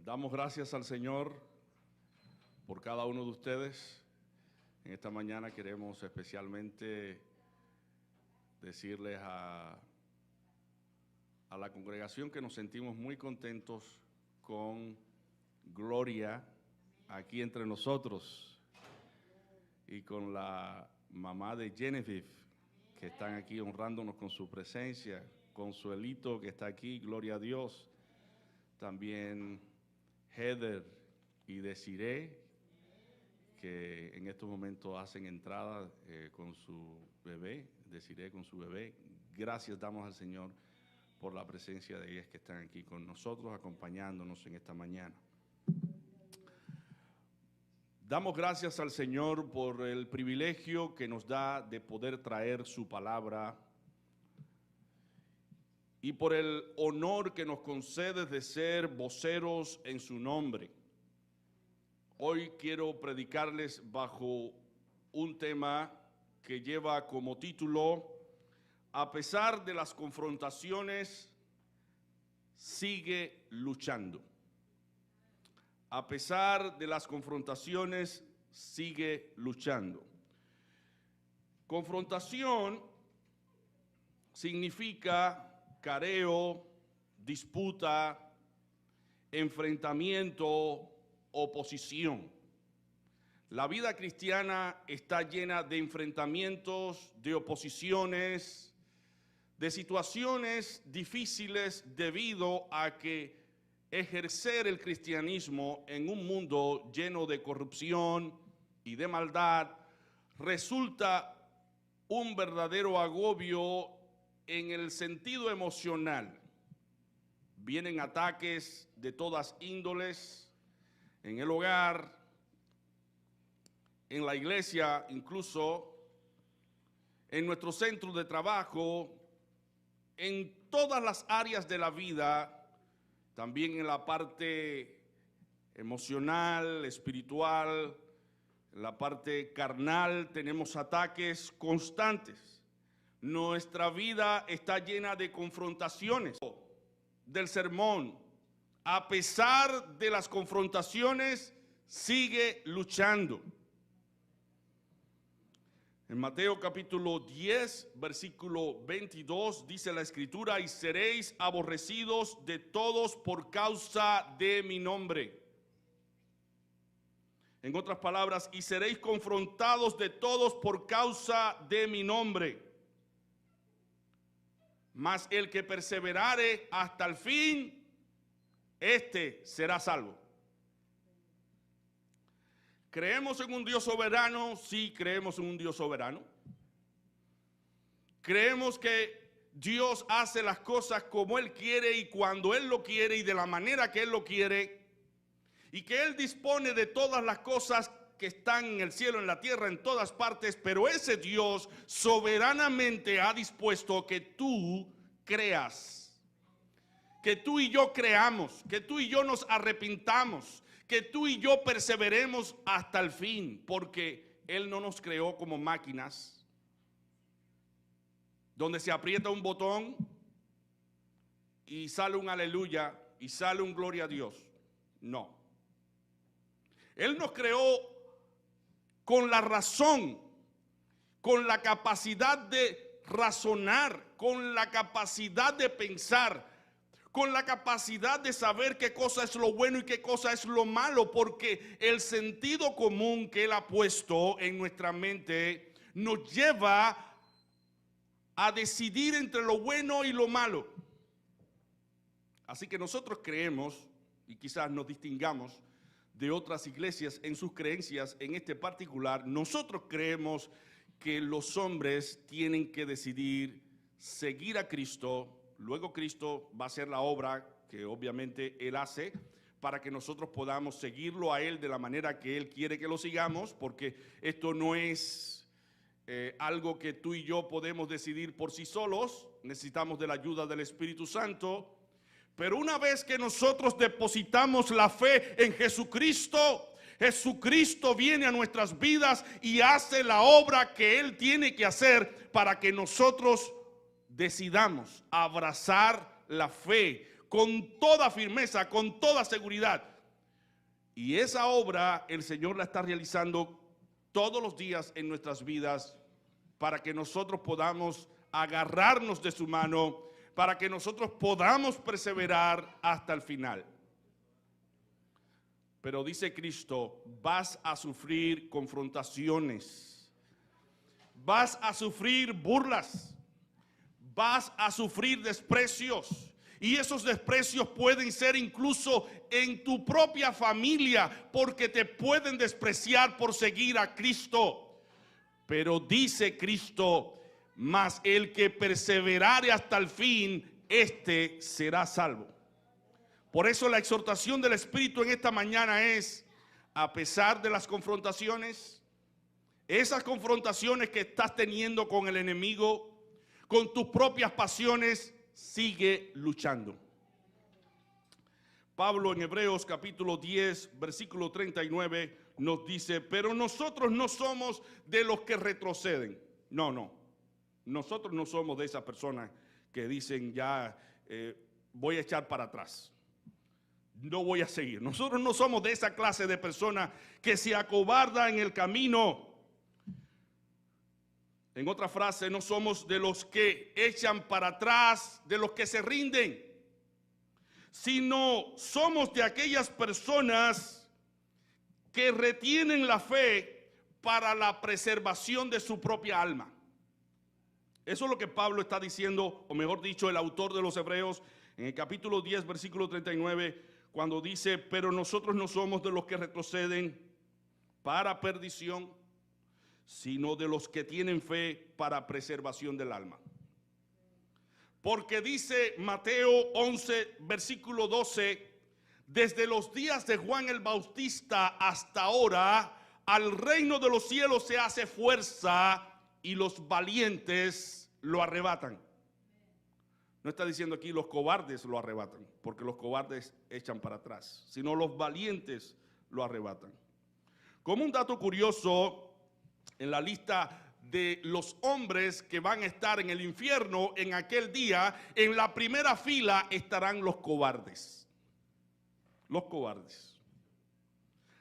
Damos gracias al Señor por cada uno de ustedes. En esta mañana queremos especialmente decirles a la congregación que nos sentimos muy contentos con Gloria aquí entre nosotros y con la mamá de Genevieve, que están aquí honrándonos con su presencia, Consuelito que está aquí, gloria a Dios, también Heather y Desiree, que en estos momentos hacen entrada con su bebé, Desiree con su bebé. Gracias damos al Señor por la presencia de ellas que están aquí con nosotros, acompañándonos en esta mañana. Damos gracias al Señor por el privilegio que nos da de poder traer su palabra y por el honor que nos concede de ser voceros en su nombre. Hoy quiero predicarles bajo un tema que lleva como título: a pesar de las confrontaciones, sigue luchando. A pesar de las confrontaciones, sigue luchando. Confrontación significa careo, disputa, enfrentamiento, oposición. La vida cristiana está llena de enfrentamientos, de oposiciones, de situaciones difíciles debido a que ejercer el cristianismo en un mundo lleno de corrupción y de maldad resulta un verdadero agobio en el sentido emocional. Vienen ataques de todas índoles, en el hogar, en la iglesia, incluso en nuestro centro de trabajo, en todas las áreas de la vida, también en la parte emocional, espiritual, en la parte carnal, tenemos ataques constantes. Nuestra vida está llena de confrontaciones. Del sermón, a pesar de las confrontaciones, sigue luchando. En Mateo capítulo 10, versículo 22, dice la Escritura: y seréis aborrecidos de todos por causa de mi nombre. En otras palabras, y seréis confrontados de todos por causa de mi nombre. Mas el que perseverare hasta el fin, este será salvo. ¿Creemos en un Dios soberano? Sí, creemos en un Dios soberano. Creemos que Dios hace las cosas como Él quiere y cuando Él lo quiere y de la manera que Él lo quiere, y que Él dispone de todas las cosas que están en el cielo, en la tierra, en todas partes, pero ese Dios soberanamente ha dispuesto que tú creas, que tú y yo creamos, que tú y yo nos arrepintamos, que tú y yo perseveremos hasta el fin, porque Él no nos creó como máquinas, donde se aprieta un botón y sale un aleluya y sale un gloria a Dios. No. Él nos creó con la razón, con la capacidad de razonar, con la capacidad de pensar, con la capacidad de saber qué cosa es lo bueno y qué cosa es lo malo, porque el sentido común que Él ha puesto en nuestra mente nos lleva a decidir entre lo bueno y lo malo. Así que nosotros creemos, y quizás nos distingamos de otras iglesias en sus creencias, en este particular, nosotros creemos que los hombres tienen que decidir seguir a Cristo. Luego Cristo va a hacer la obra que obviamente Él hace para que nosotros podamos seguirlo a Él de la manera que Él quiere que lo sigamos, porque esto no es algo que tú y yo podemos decidir por sí solos. Necesitamos de la ayuda del Espíritu Santo. Pero una vez que nosotros depositamos la fe en Jesucristo, Jesucristo viene a nuestras vidas y hace la obra que Él tiene que hacer para que nosotros decidamos abrazar la fe con toda firmeza, con toda seguridad. Y esa obra el Señor la está realizando todos los días en nuestras vidas para que nosotros podamos agarrarnos de su mano, para que nosotros podamos perseverar hasta el final. Pero dice Cristo, vas a sufrir confrontaciones, vas a sufrir burlas, vas a sufrir desprecios. Y esos desprecios pueden ser incluso en tu propia familia, porque te pueden despreciar por seguir a Cristo. Pero dice Cristo, mas el que perseverare hasta el fin, este será salvo. Por eso la exhortación del Espíritu en esta mañana es, a pesar de las confrontaciones, esas confrontaciones que estás teniendo con el enemigo, con tus propias pasiones, sigue luchando. Pablo en Hebreos capítulo 10, versículo 39 nos dice, pero nosotros no somos de los que retroceden. No. Nosotros no somos de esas personas que dicen ya voy a echar para atrás. No voy a seguir. Nosotros no somos de esa clase de personas que se acobarda en el camino. En otra frase, no somos de los que echan para atrás, de los que se rinden, sino somos de aquellas personas que retienen la fe para la preservación de su propia alma. Eso es lo que Pablo está diciendo, o mejor dicho, el autor de los Hebreos, en el capítulo 10, versículo 39, cuando dice, pero nosotros no somos de los que retroceden para perdición, sino de los que tienen fe para preservación del alma. Porque dice Mateo 11, versículo 12, desde los días de Juan el Bautista hasta ahora, al reino de los cielos se hace fuerza y los valientes lo arrebatan. No está diciendo aquí los cobardes lo arrebatan, porque los cobardes echan para atrás, sino los valientes lo arrebatan. Como un dato curioso, en la lista de los hombres que van a estar en el infierno en aquel día, en la primera fila estarán los cobardes. Los cobardes.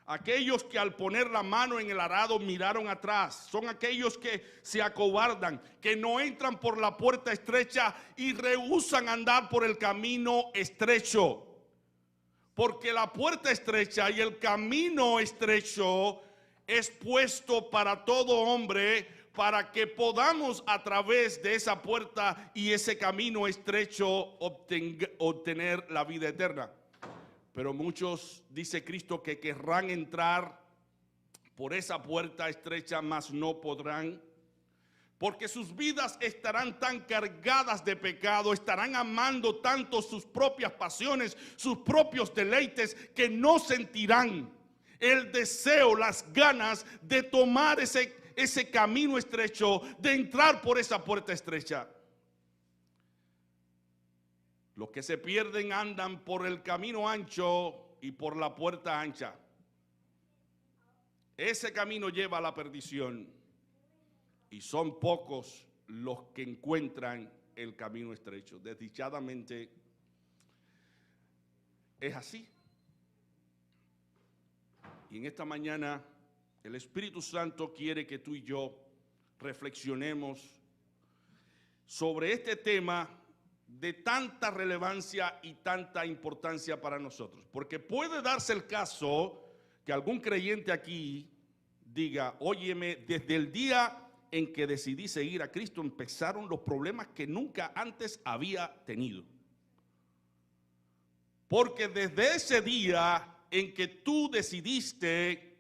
Aquellos que al poner la mano en el arado miraron atrás. Son aquellos que se acobardan, que no entran por la puerta estrecha y rehúsan andar por el camino estrecho. Porque la puerta estrecha y el camino estrecho es puesto para todo hombre, para que podamos a través de esa puerta y ese camino estrecho obtener la vida eterna. Pero muchos, dice Cristo, que querrán entrar por esa puerta estrecha, mas no podrán, porque sus vidas estarán tan cargadas de pecado, estarán amando tanto sus propias pasiones, sus propios deleites, que no sentirán el deseo, las ganas de tomar ese camino estrecho, de entrar por esa puerta estrecha. Los que se pierden andan por el camino ancho y por la puerta ancha. Ese camino lleva a la perdición y son pocos los que encuentran el camino estrecho. Desdichadamente es así. Y en esta mañana el Espíritu Santo quiere que tú y yo reflexionemos sobre este tema de tanta relevancia y tanta importancia para nosotros. Porque puede darse el caso que algún creyente aquí diga, óyeme, desde el día en que decidí seguir a Cristo empezaron los problemas que nunca antes había tenido. Porque desde ese día en que tú decidiste,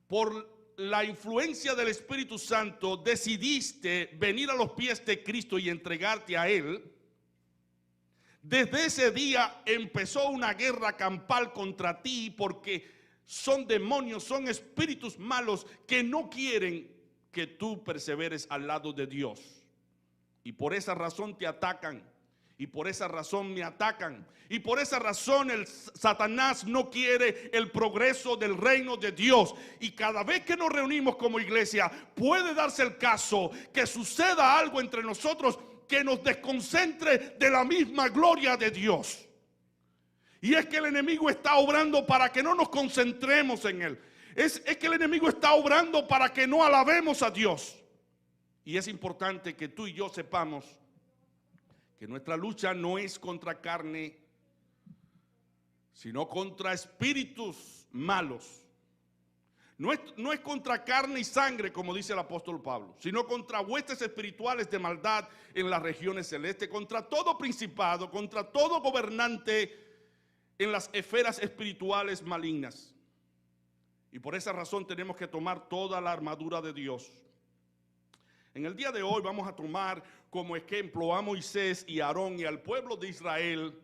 por la influencia del Espíritu Santo, decidiste venir a los pies de Cristo y entregarte a Él, desde ese día empezó una guerra campal contra ti, porque son demonios, son espíritus malos que no quieren que tú perseveres al lado de Dios. Y por esa razón te atacan. Y por esa razón me atacan. Y por esa razón el Satanás no quiere el progreso del reino de Dios. Y cada vez que nos reunimos como iglesia, puede darse el caso que suceda algo entre nosotros que nos desconcentre de la misma gloria de Dios. Y es que el enemigo está obrando para que no nos concentremos en él. Es que el enemigo está obrando para que no alabemos a Dios. Y es importante que tú y yo sepamos que nuestra lucha no es contra carne, sino contra espíritus malos. No es contra carne y sangre, como dice el apóstol Pablo, sino contra huestes espirituales de maldad en las regiones celestes, contra todo principado, contra todo gobernante en las esferas espirituales malignas. Y por esa razón tenemos que tomar toda la armadura de Dios. En el día de hoy vamos a tomar como ejemplo a Moisés y a Aarón y al pueblo de Israel,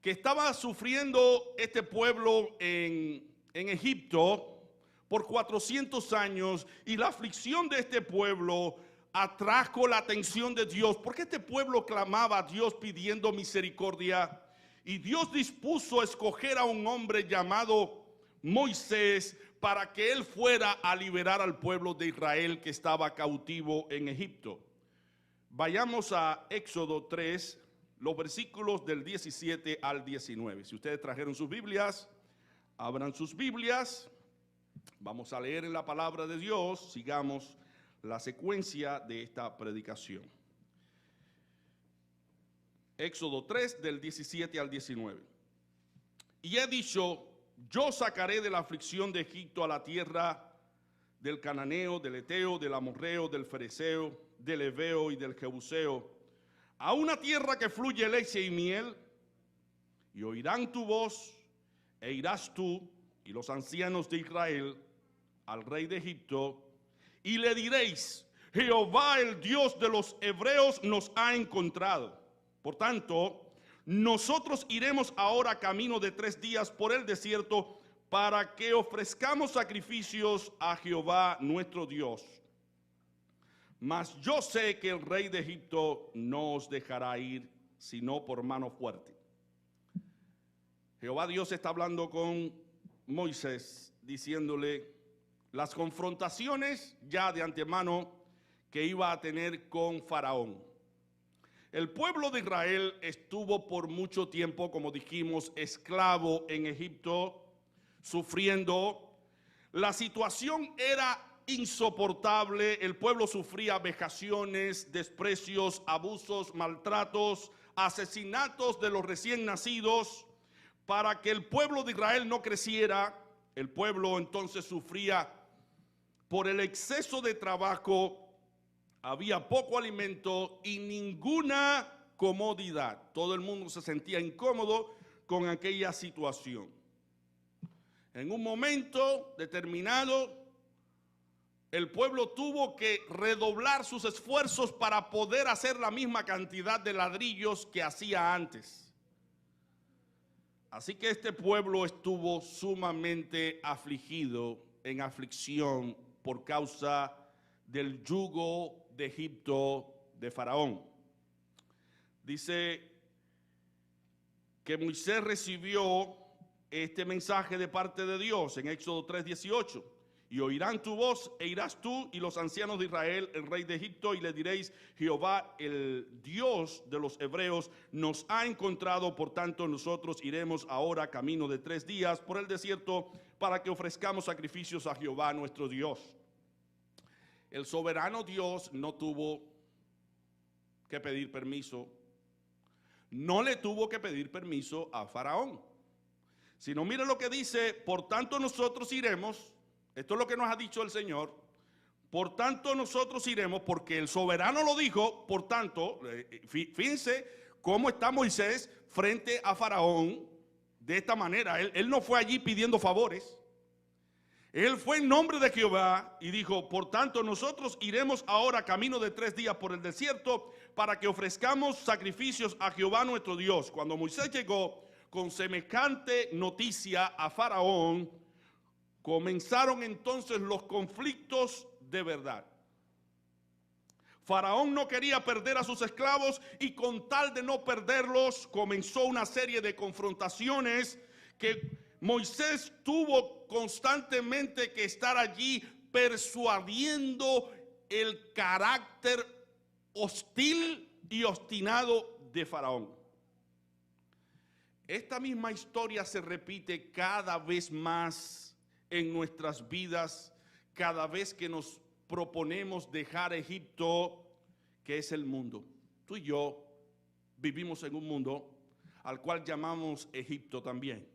que estaba sufriendo este pueblo en Egipto por 400 años, y la aflicción de este pueblo atrajo la atención de Dios, porque este pueblo clamaba a Dios pidiendo misericordia, y Dios dispuso a escoger a un hombre llamado Moisés para que él fuera a liberar al pueblo de Israel que estaba cautivo en Egipto. Vayamos a Éxodo 3, los versículos del 17 al 19. Si ustedes trajeron sus Biblias, abran sus Biblias. Vamos a leer en la palabra de Dios, sigamos la secuencia de esta predicación. Éxodo 3 del 17 al 19. Y he dicho, yo sacaré de la aflicción de Egipto a la tierra del cananeo, del eteo, del amorreo, del fereceo, del heveo y del jebuseo, a una tierra que fluye leche y miel, y oirán tu voz, e irás tú y los ancianos de Israel al rey de Egipto, y le diréis, Jehová el Dios de los hebreos nos ha encontrado. Por tanto, nosotros iremos ahora camino de 3 días por el desierto para que ofrezcamos sacrificios a Jehová nuestro Dios. Mas yo sé que el rey de Egipto no os dejará ir, sino por mano fuerte. Jehová Dios está hablando con Moisés, diciéndole las confrontaciones ya de antemano que iba a tener con Faraón. El pueblo de Israel estuvo por mucho tiempo, como dijimos, esclavo en Egipto, sufriendo. La situación era insoportable. El pueblo sufría vejaciones, desprecios, abusos, maltratos, asesinatos de los recién nacidos. Para que el pueblo de Israel no creciera, el pueblo entonces sufría por el exceso de trabajo. Había poco alimento y ninguna comodidad. Todo el mundo se sentía incómodo con aquella situación. En un momento determinado, el pueblo tuvo que redoblar sus esfuerzos para poder hacer la misma cantidad de ladrillos que hacía antes. Así que este pueblo estuvo sumamente afligido, en aflicción, por causa del yugo de Egipto de Faraón. Dice que Moisés recibió este mensaje de parte de Dios en Éxodo 3:18. Y oirán tu voz, e irás tú y los ancianos de Israel, el rey de Egipto, y le diréis, Jehová, el Dios de los hebreos, nos ha encontrado, por tanto nosotros iremos ahora camino de 3 días por el desierto para que ofrezcamos sacrificios a Jehová nuestro Dios. El soberano Dios no tuvo que pedir permiso, no le tuvo que pedir permiso a Faraón, sino mire lo que dice, por tanto nosotros iremos. Esto es lo que nos ha dicho el Señor. Por tanto nosotros iremos, porque el soberano lo dijo. Por tanto, fíjense cómo está Moisés frente a Faraón de esta manera. Él no fue allí pidiendo favores. Él fue en nombre de Jehová y dijo, por tanto nosotros iremos ahora camino de 3 días por el desierto para que ofrezcamos sacrificios a Jehová nuestro Dios. Cuando Moisés llegó con semejante noticia a Faraón, comenzaron entonces los conflictos de verdad. Faraón no quería perder a sus esclavos y con tal de no perderlos comenzó una serie de confrontaciones que Moisés tuvo constantemente que estar allí persuadiendo el carácter hostil y obstinado de Faraón. esta misma historia se repite cada vez más en nuestras vidas, cada vez que nos proponemos dejar Egipto, que es el mundo. Tú y yo vivimos en un mundo al cual llamamos Egipto también.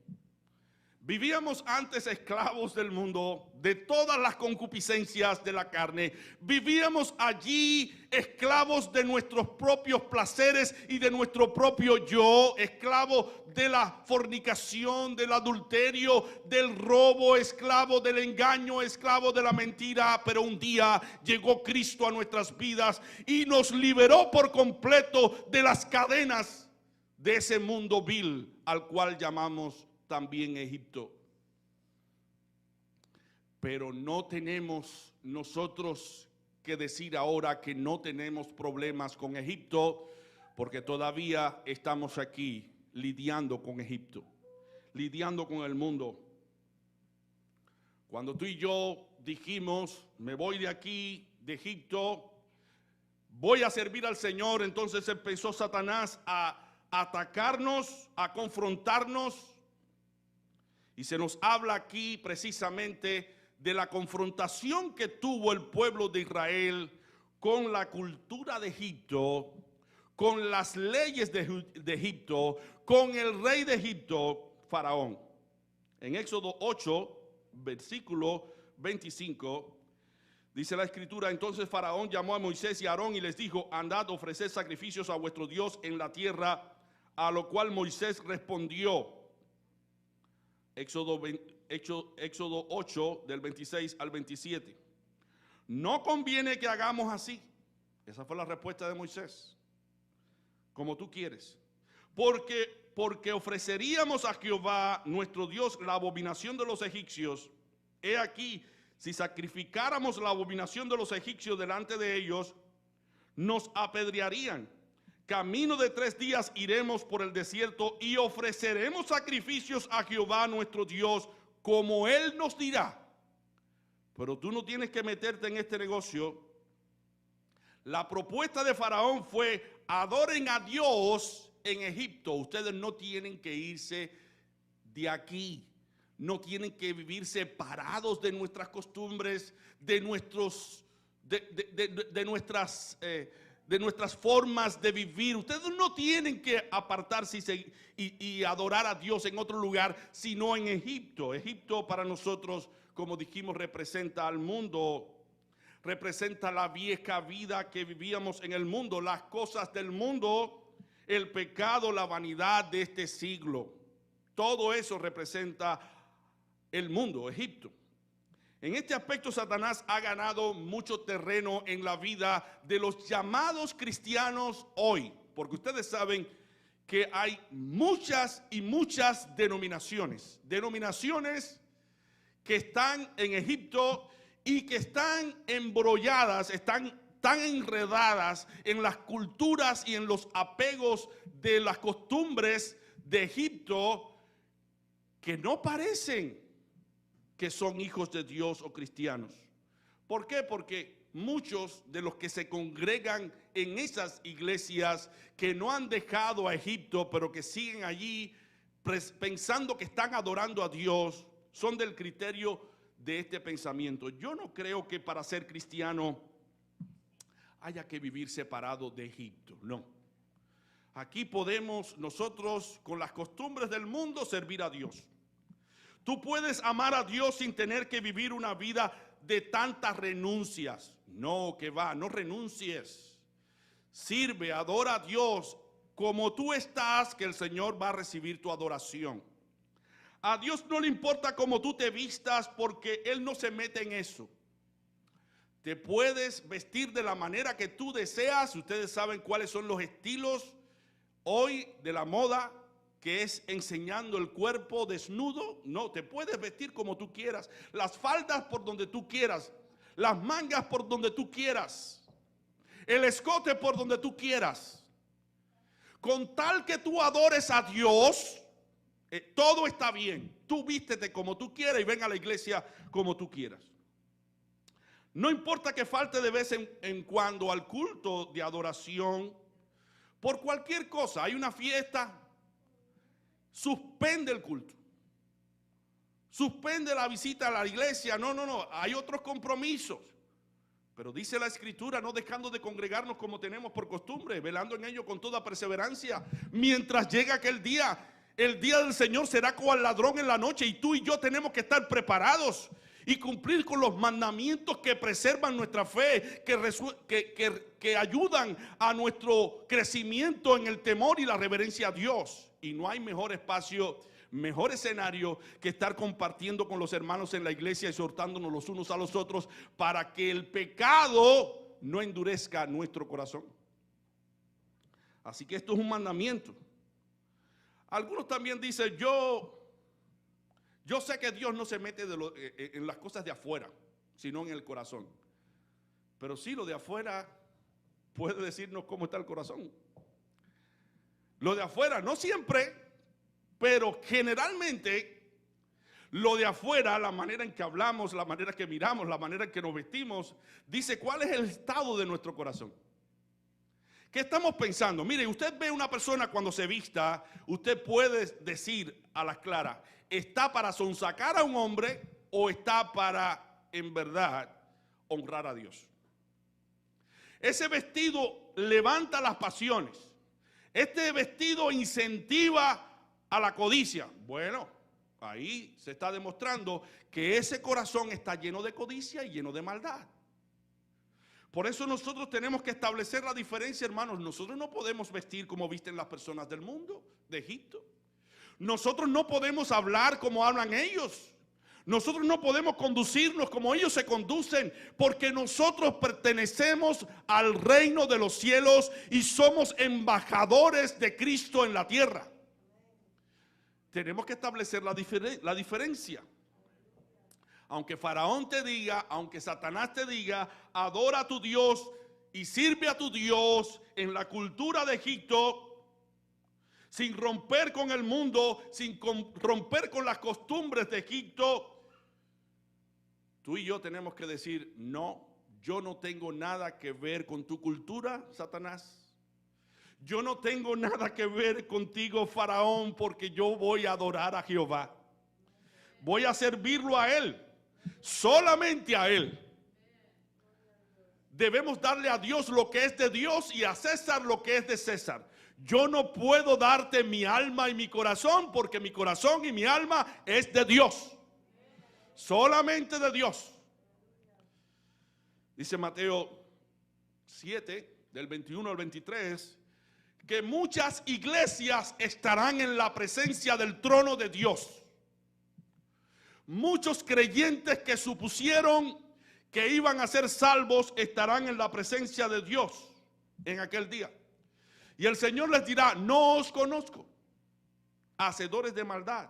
Vivíamos antes esclavos del mundo, de todas las concupiscencias de la carne. Vivíamos allí esclavos de nuestros propios placeres y de nuestro propio yo, esclavos de la fornicación, del adulterio, del robo, esclavos del engaño, esclavos de la mentira. Pero un día llegó Cristo a nuestras vidas y nos liberó por completo de las cadenas de ese mundo vil al cual llamamos también Egipto. Pero no tenemos nosotros que decir ahora que no tenemos problemas con Egipto, porque todavía estamos aquí lidiando con Egipto, lidiando con el mundo. Cuando tú y yo dijimos, me voy de aquí, de Egipto, voy a servir al Señor, entonces empezó Satanás a atacarnos, a confrontarnos. Y se nos habla aquí precisamente de la confrontación que tuvo el pueblo de Israel con la cultura de Egipto, con las leyes de Egipto, con el rey de Egipto, Faraón. En Éxodo 8, versículo 25, dice la escritura: entonces Faraón llamó a Moisés y a Aarón y les dijo: andad, ofreced sacrificios a vuestro Dios en la tierra. A lo cual Moisés respondió, Éxodo 8 del 26 al 27, no conviene que hagamos así. Esa fue la respuesta de Moisés. Como tú quieres. Porque ofreceríamos a Jehová nuestro Dios la abominación de los egipcios. He aquí, si sacrificáramos la abominación de los egipcios delante de ellos, nos apedrearían. Camino de 3 días iremos por el desierto y ofreceremos sacrificios a Jehová nuestro Dios, como Él nos dirá. Pero tú no tienes que meterte en este negocio. La propuesta de Faraón fue: adoren a Dios en Egipto. Ustedes no tienen que irse de aquí. No tienen que vivir separados de nuestras costumbres, de nuestras formas de vivir. Ustedes no tienen que apartarse y adorar a Dios en otro lugar, sino en Egipto. Egipto para nosotros, como dijimos, representa al mundo, representa la vieja vida que vivíamos en el mundo, las cosas del mundo, el pecado, la vanidad de este siglo. Todo eso representa el mundo, Egipto. En este aspecto, Satanás ha ganado mucho terreno en la vida de los llamados cristianos hoy, porque ustedes saben que hay muchas y muchas denominaciones que están en Egipto y que están embrolladas, están tan enredadas en las culturas y en los apegos de las costumbres de Egipto que no parecen que son hijos de Dios o cristianos. ¿Por qué? Porque muchos de los que se congregan en esas iglesias que no han dejado a Egipto, pero que siguen allí pensando que están adorando a Dios, son del criterio de este pensamiento. Yo no creo que para ser cristiano haya que vivir separado de Egipto, no. Aquí podemos nosotros, con las costumbres del mundo, servir a Dios. Tú puedes amar a Dios sin tener que vivir una vida de tantas renuncias. No, que va, no renuncies. Sirve, adora a Dios como tú estás, que el Señor va a recibir tu adoración. A Dios no le importa cómo tú te vistas, porque Él no se mete en eso. Te puedes vestir de la manera que tú deseas. Ustedes saben cuáles son los estilos hoy de la moda, que es enseñando el cuerpo desnudo. No, te puedes vestir como tú quieras, las faldas por donde tú quieras, las mangas por donde tú quieras, el escote por donde tú quieras, con tal que tú adores a Dios, todo está bien. Tú vístete como tú quieras y ven a la iglesia como tú quieras. No importa que falte de vez en cuando al culto de adoración por cualquier cosa. Hay una fiesta, suspende el culto. Suspende la visita a la iglesia. No, hay otros compromisos. Pero dice la Escritura, no dejando de congregarnos como tenemos por costumbre, velando en ello con toda perseverancia, mientras llega aquel día. El día del Señor será cual ladrón en la noche, y tú y yo tenemos que estar preparados y cumplir con los mandamientos que preservan nuestra fe, que ayudan a nuestro crecimiento en el temor y la reverencia a Dios. Y no hay mejor espacio, mejor escenario que estar compartiendo con los hermanos en la iglesia, exhortándonos los unos a los otros para que el pecado no endurezca nuestro corazón. Así que esto es un mandamiento. Algunos también dicen, yo sé que Dios no se mete en las cosas de afuera, sino en el corazón. Pero sí, lo de afuera puede decirnos cómo está el corazón. Lo de afuera, no siempre, pero generalmente lo de afuera, la manera en que hablamos, la manera que miramos, la manera en que nos vestimos, dice cuál es el estado de nuestro corazón. ¿Qué estamos pensando? Mire, usted ve una persona cuando se vista, usted puede decir a las claras, ¿está para sonsacar a un hombre o está para, en verdad, honrar a Dios? Ese vestido levanta las pasiones. Este vestido incentiva a la codicia. Bueno, ahí se está demostrando que ese corazón está lleno de codicia y lleno de maldad. Por eso nosotros tenemos que establecer la diferencia, hermanos. Nosotros no podemos vestir como visten las personas del mundo, de Egipto. Nosotros no podemos hablar como hablan ellos. Nosotros no podemos conducirnos como ellos se conducen, porque nosotros pertenecemos al reino de los cielos y somos embajadores de Cristo en la tierra. Tenemos que establecer la diferencia. Aunque Faraón te diga, aunque Satanás te diga, adora a tu Dios y sirve a tu Dios en la cultura de Egipto, sin romper con el mundo, sin romper con las costumbres de Egipto, tú y yo tenemos que decir, no, yo no tengo nada que ver con tu cultura, Satanás. Yo no tengo nada que ver contigo, Faraón, porque yo voy a adorar a Jehová. Voy a servirlo a Él. Solamente a Él. Debemos darle a Dios lo que es de Dios y a César lo que es de César. Yo no puedo darte mi alma y mi corazón, porque mi corazón y mi alma es de Dios. Solamente de Dios. Dice Mateo 7, del 21 al 23, que muchas iglesias estarán en la presencia del trono de Dios. Muchos creyentes que supusieron que iban a ser salvos estarán en la presencia de Dios en aquel día. Y el Señor les dirá, no os conozco, hacedores de maldad.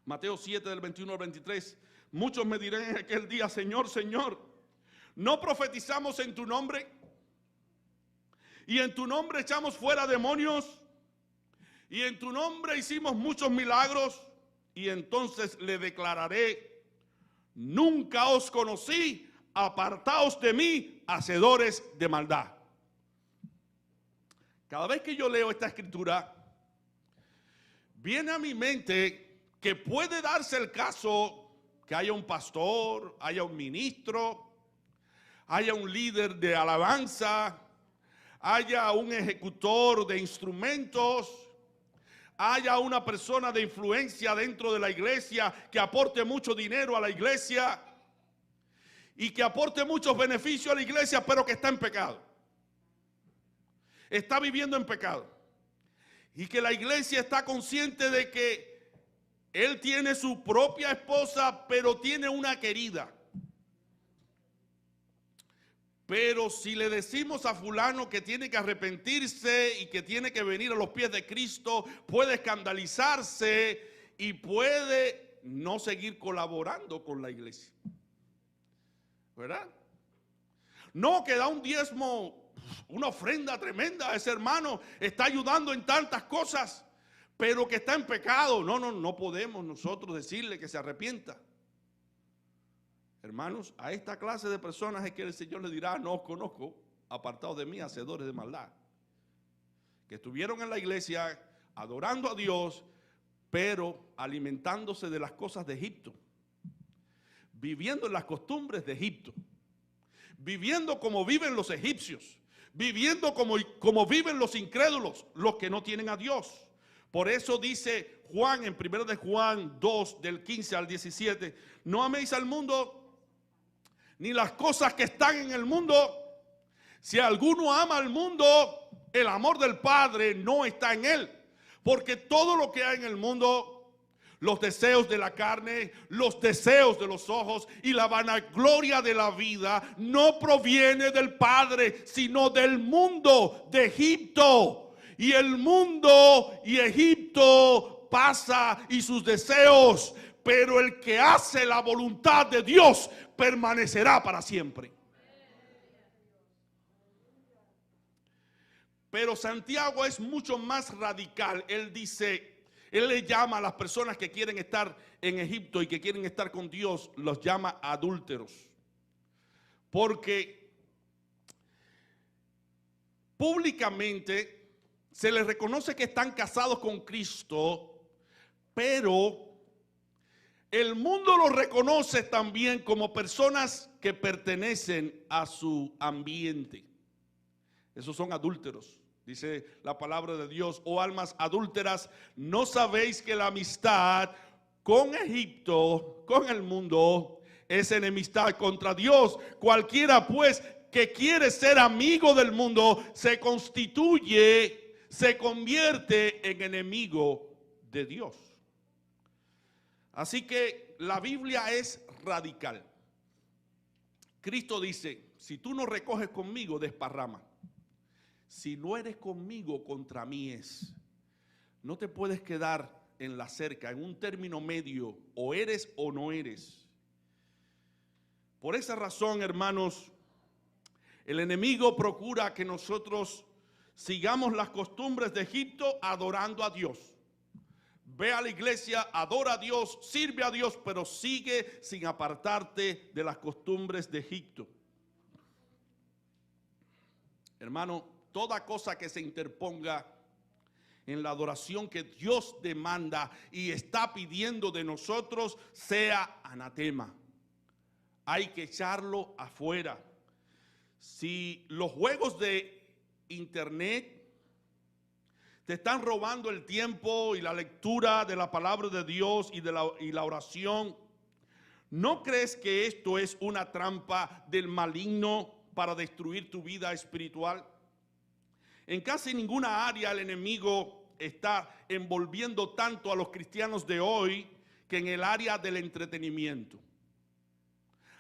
Mateo 7 del 21 al 23. Muchos me dirán en aquel día, Señor, Señor, ¿no profetizamos en tu nombre? Y en tu nombre echamos fuera demonios. Y en tu nombre hicimos muchos milagros. Y entonces le declararé, nunca os conocí, apartaos de mí, hacedores de maldad. Cada vez que yo leo esta escritura, viene a mi mente que puede darse el caso que haya un pastor, haya un ministro, haya un líder de alabanza, haya un ejecutor de instrumentos, haya una persona de influencia dentro de la iglesia que aporte mucho dinero a la iglesia y que aporte muchos beneficios a la iglesia, pero que está en pecado. Está viviendo en pecado. Y que la iglesia está consciente de que él tiene su propia esposa, pero tiene una querida. Pero si le decimos a fulano que tiene que arrepentirse y que tiene que venir a los pies de Cristo, puede escandalizarse y puede no seguir colaborando con la iglesia. ¿Verdad? No, que da un diezmo, una ofrenda tremenda a ese hermano, está ayudando en tantas cosas, pero que está en pecado. No podemos nosotros decirle que se arrepienta. Hermanos, a esta clase de personas es que el Señor le dirá, no os conozco, apartados de mí, hacedores de maldad. Que estuvieron en la iglesia adorando a Dios, pero alimentándose de las cosas de Egipto, viviendo en las costumbres de Egipto, viviendo como viven los egipcios, viviendo como viven los incrédulos, los que no tienen a Dios. Por eso dice Juan en 1 de Juan 2, del 15 al 17, no améis al mundo ni las cosas que están en el mundo. Si alguno ama al mundo, el amor del Padre no está en él. Porque todo lo que hay en el mundo, los deseos de la carne, los deseos de los ojos y la vanagloria de la vida, no proviene del Padre, sino del mundo, de Egipto. Y el mundo y Egipto pasa y sus deseos, pero el que hace la voluntad de Dios permanecerá para siempre. Pero Santiago es mucho más radical. Él dice, él le llama a las personas que quieren estar en Egipto y que quieren estar con Dios, los llama adúlteros. Porque públicamente se les reconoce que están casados con Cristo, pero el mundo los reconoce también como personas que pertenecen a su ambiente. Esos son adúlteros. Dice la palabra de Dios: oh almas adúlteras, ¿no sabéis que la amistad con Egipto, con el mundo, es enemistad contra Dios? Cualquiera pues que quiere ser amigo del mundo se constituye, se convierte en enemigo de Dios. Así que la Biblia es radical. Cristo dice: si tú no recoges conmigo, desparrama. Si no eres conmigo, contra mí es. No te puedes quedar en la cerca, en un término medio, o eres o no eres. Por esa razón, hermanos, el enemigo procura que nosotros sigamos las costumbres de Egipto adorando a Dios. Ve a la iglesia, adora a Dios, sirve a Dios, pero sigue sin apartarte de las costumbres de Egipto. Hermano, toda cosa que se interponga en la adoración que Dios demanda y está pidiendo de nosotros sea anatema. Hay que echarlo afuera. Si los juegos de internet te están robando el tiempo y la lectura de la palabra de Dios y la oración, ¿no crees que esto es una trampa del maligno para destruir tu vida espiritual? En casi ninguna área el enemigo está envolviendo tanto a los cristianos de hoy que en el área del entretenimiento.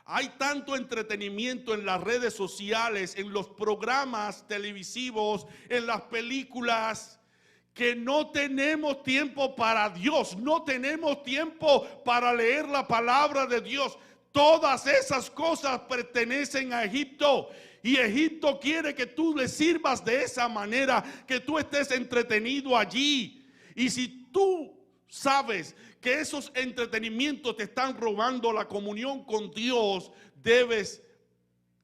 Hay tanto entretenimiento en las redes sociales, en los programas televisivos, en las películas, que no tenemos tiempo para Dios, no tenemos tiempo para leer la palabra de Dios. Todas esas cosas pertenecen a Egipto. Y Egipto quiere que tú le sirvas de esa manera, que tú estés entretenido allí. Y si tú sabes que esos entretenimientos te están robando la comunión con Dios, debes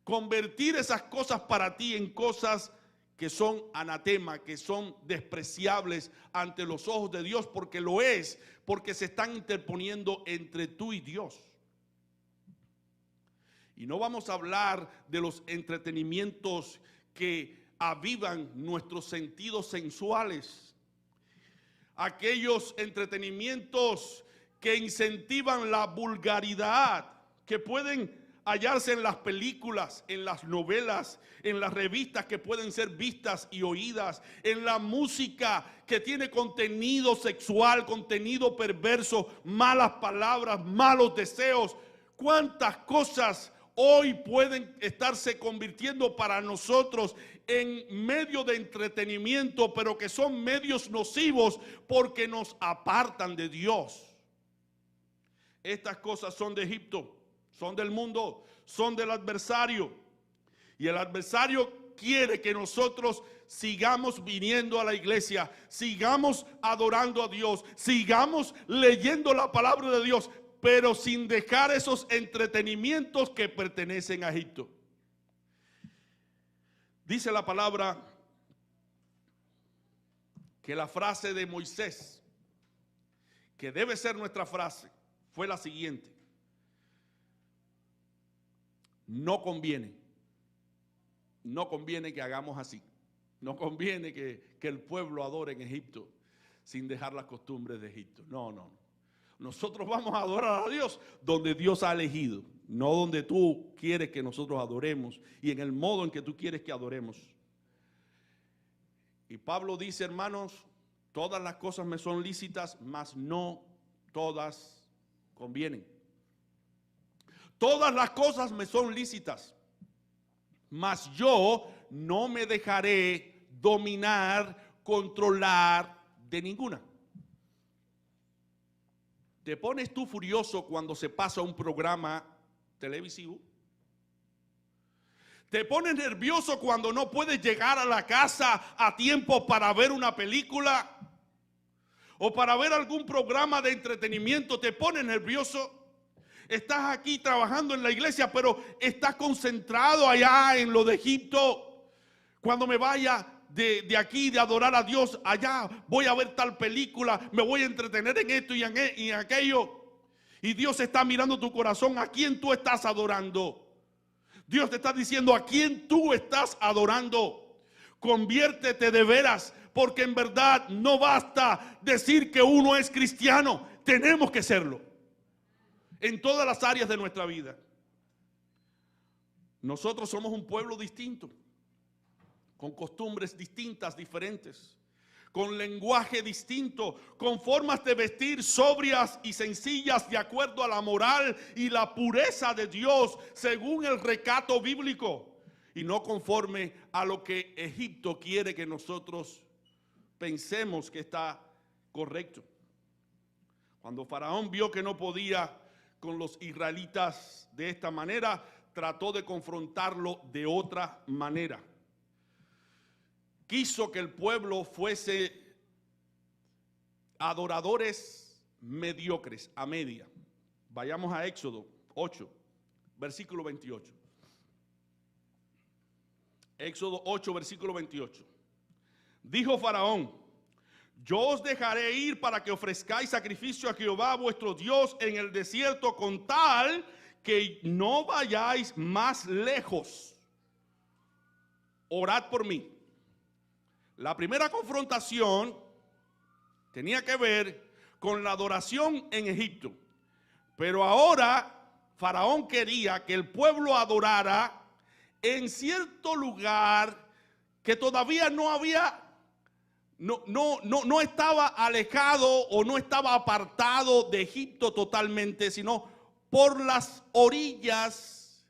convertir esas cosas para ti en cosas que son anatema, que son despreciables ante los ojos de Dios, porque lo es, porque se están interponiendo entre tú y Dios. Y no vamos a hablar de los entretenimientos que avivan nuestros sentidos sensuales. Aquellos entretenimientos que incentivan la vulgaridad, que pueden hallarse en las películas, en las novelas, en las revistas que pueden ser vistas y oídas, en la música que tiene contenido sexual, contenido perverso, malas palabras, malos deseos. ¿Cuántas cosas hoy pueden estarse convirtiendo para nosotros en medio de entretenimiento, pero que son medios nocivos porque nos apartan de Dios? Estas cosas son de Egipto, son del mundo, son del adversario. Y el adversario quiere que nosotros sigamos viniendo a la iglesia, sigamos adorando a Dios, sigamos leyendo la palabra de Dios, pero sin dejar esos entretenimientos que pertenecen a Egipto. Dice la palabra que la frase de Moisés, que debe ser nuestra frase, fue la siguiente: no conviene que hagamos así. No conviene que el pueblo adore en Egipto sin dejar las costumbres de Egipto. No. Nosotros vamos a adorar a Dios donde Dios ha elegido, no donde tú quieres que nosotros adoremos y en el modo en que tú quieres que adoremos. Y Pablo dice, hermanos, todas las cosas me son lícitas, mas no todas convienen. Todas las cosas me son lícitas, mas yo no me dejaré dominar, controlar de ninguna. ¿Te pones tú furioso cuando se pasa un programa televisivo? ¿Te pones nervioso cuando no puedes llegar a la casa a tiempo para ver una película? ¿O para ver algún programa de entretenimiento? ¿Te pones nervioso? Estás aquí trabajando en la iglesia, pero estás concentrado allá en lo de Egipto. Cuando me vaya de aquí, de adorar a Dios, allá voy a ver tal película, me voy a entretener en esto y en aquello. Y Dios está mirando tu corazón, ¿a quién tú estás adorando? Dios te está diciendo, ¿a quién tú estás adorando? Conviértete de veras, porque en verdad no basta decir que uno es cristiano, tenemos que serlo en todas las áreas de nuestra vida. Nosotros somos un pueblo distinto, con costumbres distintas, diferentes, con lenguaje distinto, con formas de vestir sobrias y sencillas de acuerdo a la moral y la pureza de Dios según el recato bíblico y no conforme a lo que Egipto quiere que nosotros pensemos que está correcto. Cuando Faraón vio que no podía con los israelitas de esta manera, trató de confrontarlo de otra manera. Quiso que el pueblo fuese adoradores mediocres, a media. Vayamos a Éxodo 8, versículo 28. Éxodo 8, versículo 28. Dijo Faraón, yo os dejaré ir para que ofrezcáis sacrificio a Jehová vuestro Dios en el desierto, con tal que no vayáis más lejos. Orad por mí. La primera confrontación tenía que ver con la adoración en Egipto. Pero ahora Faraón quería que el pueblo adorara en cierto lugar que todavía no estaba alejado o no estaba apartado de Egipto totalmente, sino por las orillas,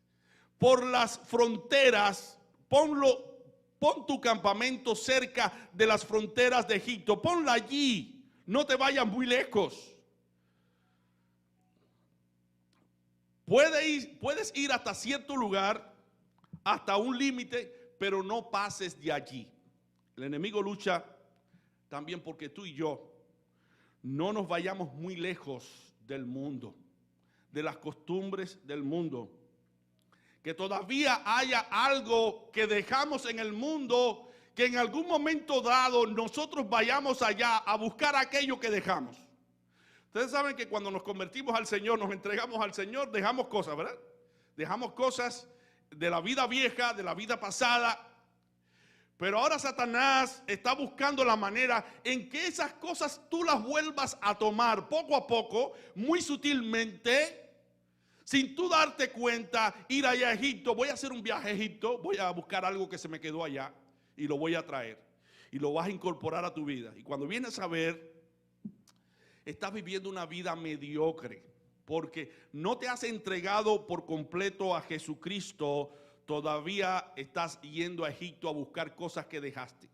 por las fronteras. Pon tu campamento cerca de las fronteras de Egipto. Ponla allí. No te vayas muy lejos. Puedes ir hasta cierto lugar, hasta un límite, pero no pases de allí. El enemigo lucha también porque tú y yo no nos vayamos muy lejos del mundo, de las costumbres del mundo. Que todavía haya algo que dejamos en el mundo, que en algún momento dado nosotros vayamos allá a buscar aquello que dejamos. Ustedes saben que cuando nos convertimos al Señor, nos entregamos al Señor, dejamos cosas, ¿verdad? Dejamos cosas de la vida vieja, de la vida pasada. Pero ahora Satanás está buscando la manera en que esas cosas tú las vuelvas a tomar poco a poco, muy sutilmente, sin tú darte cuenta, ir allá a Egipto. Voy a hacer un viaje a Egipto, voy a buscar algo que se me quedó allá y lo voy a traer. Y lo vas a incorporar a tu vida. Y cuando vienes a ver, estás viviendo una vida mediocre, porque no te has entregado por completo a Jesucristo. Todavía estás yendo a Egipto a buscar cosas que dejaste.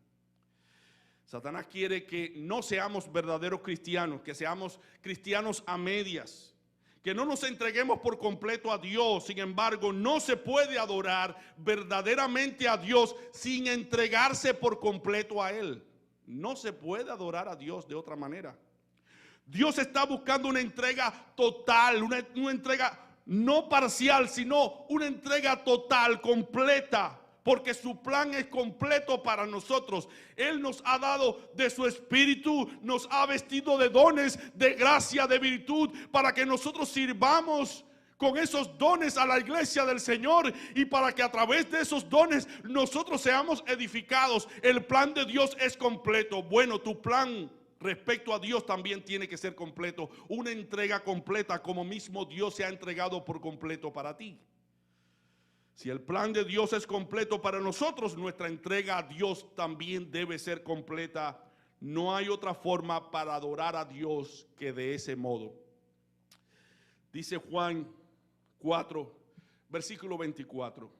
Satanás quiere que no seamos verdaderos cristianos, que seamos cristianos a medias, que no nos entreguemos por completo a Dios. Sin embargo, no se puede adorar verdaderamente a Dios sin entregarse por completo a Él. No se puede adorar a Dios de otra manera. Dios está buscando una entrega total, una entrega no parcial, sino una entrega total, completa, porque su plan es completo para nosotros. Él nos ha dado de su espíritu, nos ha vestido de dones, de gracia, de virtud, para que nosotros sirvamos con esos dones a la iglesia del Señor, y para que a través de esos dones nosotros seamos edificados. El plan de Dios es completo. Bueno, tu plan respecto a Dios también tiene que ser completo, una entrega completa, como mismo Dios se ha entregado por completo para ti. Si el plan de Dios es completo para nosotros, nuestra entrega a Dios también debe ser completa. No hay otra forma para adorar a Dios que de ese modo. Dice Juan 4, versículo 24.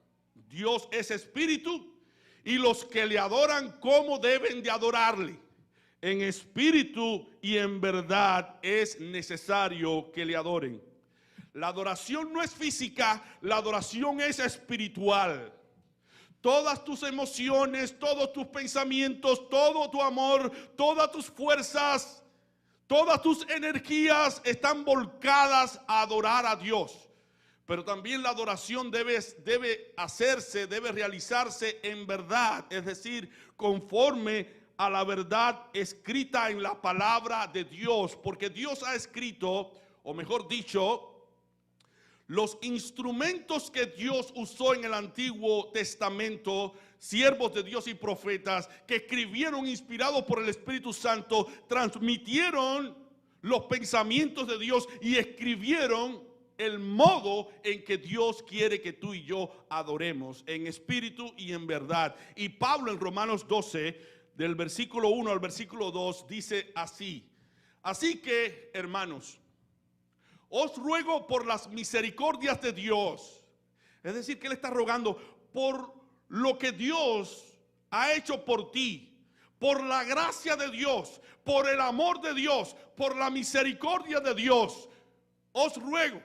Dios es espíritu, y los que le adoran, ¿cómo deben de adorarle? En espíritu y en verdad es necesario que le adoren. La adoración no es física, la adoración es espiritual. Todas tus emociones, todos tus pensamientos, todo tu amor, todas tus fuerzas, todas tus energías están volcadas a adorar a Dios. Pero también la adoración debe hacerse, debe realizarse en verdad, es decir, conforme a la verdad escrita en la palabra de Dios, porque Dios ha escrito, o mejor dicho, los instrumentos que Dios usó en el Antiguo Testamento, siervos de Dios y profetas que escribieron inspirados por el Espíritu Santo, transmitieron los pensamientos de Dios y escribieron el modo en que Dios quiere que tú y yo adoremos, en espíritu y en verdad. Y Pablo en Romanos 12, del versículo 1 al versículo 2, dice así: así que, hermanos, os ruego por las misericordias de Dios. Es decir, que él está rogando por lo que Dios ha hecho por ti, por la gracia de Dios, por el amor de Dios, por la misericordia de Dios. Os ruego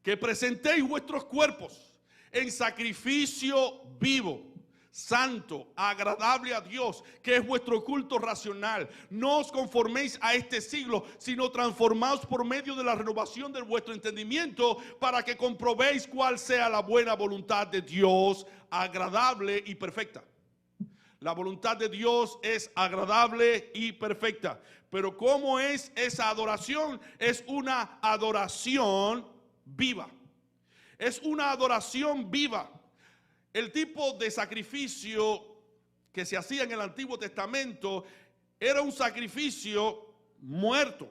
que presentéis vuestros cuerpos en sacrificio vivo, santo, agradable a Dios, que es vuestro culto racional. No os conforméis a este siglo, sino transformaos por medio de la renovación de vuestro entendimiento, para que comprobéis cuál sea la buena voluntad de Dios, agradable y perfecta. La voluntad de Dios es agradable y perfecta. Pero ¿cómo es esa adoración? Es una adoración viva. Es una adoración viva. El tipo de sacrificio que se hacía en el Antiguo Testamento era un sacrificio muerto,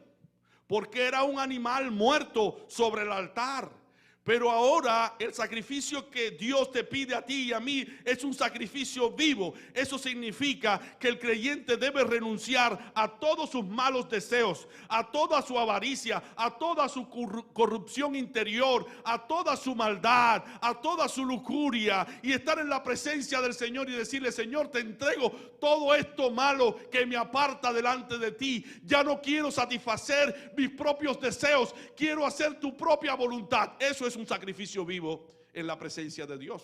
porque era un animal muerto sobre el altar. Pero ahora el sacrificio que Dios te pide a ti y a mí es un sacrificio vivo. Eso significa que el creyente debe renunciar a todos sus malos deseos, a toda su avaricia, a toda su corrupción interior, a toda su maldad, a toda su lujuria, y estar en la presencia del Señor y decirle: Señor, te entrego todo esto malo que me aparta delante de ti. Ya no quiero satisfacer mis propios deseos, quiero hacer tu propia voluntad. Eso es un sacrificio vivo en la presencia de Dios.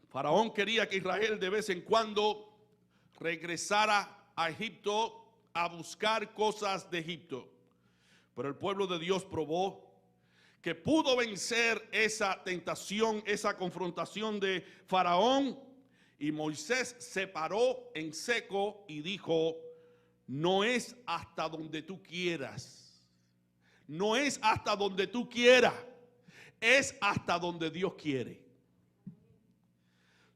Faraón quería que Israel de vez en cuando regresara a Egipto a buscar cosas de Egipto, pero el pueblo de Dios probó que pudo vencer esa tentación, esa confrontación de Faraón, y Moisés se paró en seco y dijo: no es hasta donde tú quieras. No es hasta donde tú quieras, es hasta donde Dios quiere.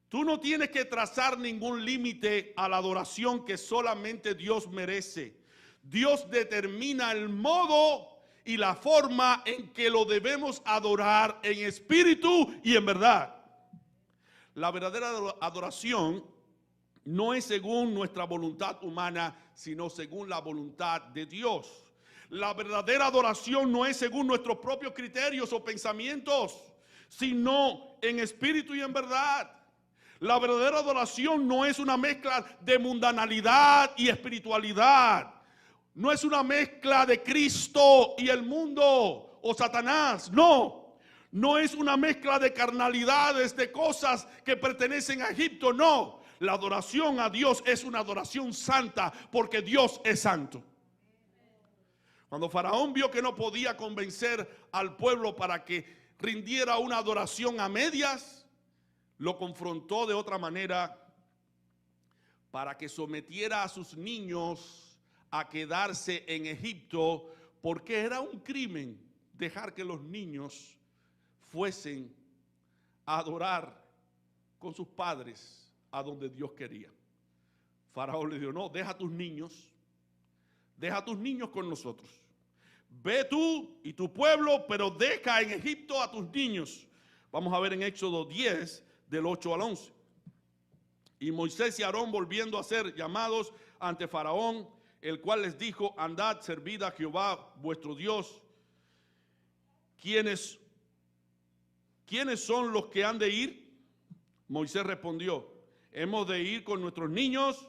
Tú no tienes que trazar ningún límite a la adoración que solamente Dios merece. Dios determina el modo y la forma en que lo debemos adorar en espíritu y en verdad. La verdadera adoración no es según nuestra voluntad humana, sino según la voluntad de Dios. La verdadera adoración no es según nuestros propios criterios o pensamientos, sino en espíritu y en verdad. La verdadera adoración no es una mezcla de mundanalidad y espiritualidad. No es una mezcla de Cristo y el mundo o Satanás. No. No es una mezcla de carnalidades, de cosas que pertenecen a Egipto. No. La adoración a Dios es una adoración santa, porque Dios es santo. Cuando Faraón vio que no podía convencer al pueblo para que rindiera una adoración a medias, lo confrontó de otra manera para que sometiera a sus niños a quedarse en Egipto, porque era un crimen dejar que los niños fuesen a adorar con sus padres a donde Dios quería. Faraón le dijo, no, deja a tus niños con nosotros. Ve tú y tu pueblo, pero deja en Egipto a tus niños. Vamos a ver en Éxodo 10, del 8 al 11. Y Moisés y Aarón, volviendo a ser llamados ante Faraón, el cual les dijo, andad, servid a Jehová vuestro Dios. ¿Quiénes son los que han de ir? Moisés respondió, hemos de ir con nuestros niños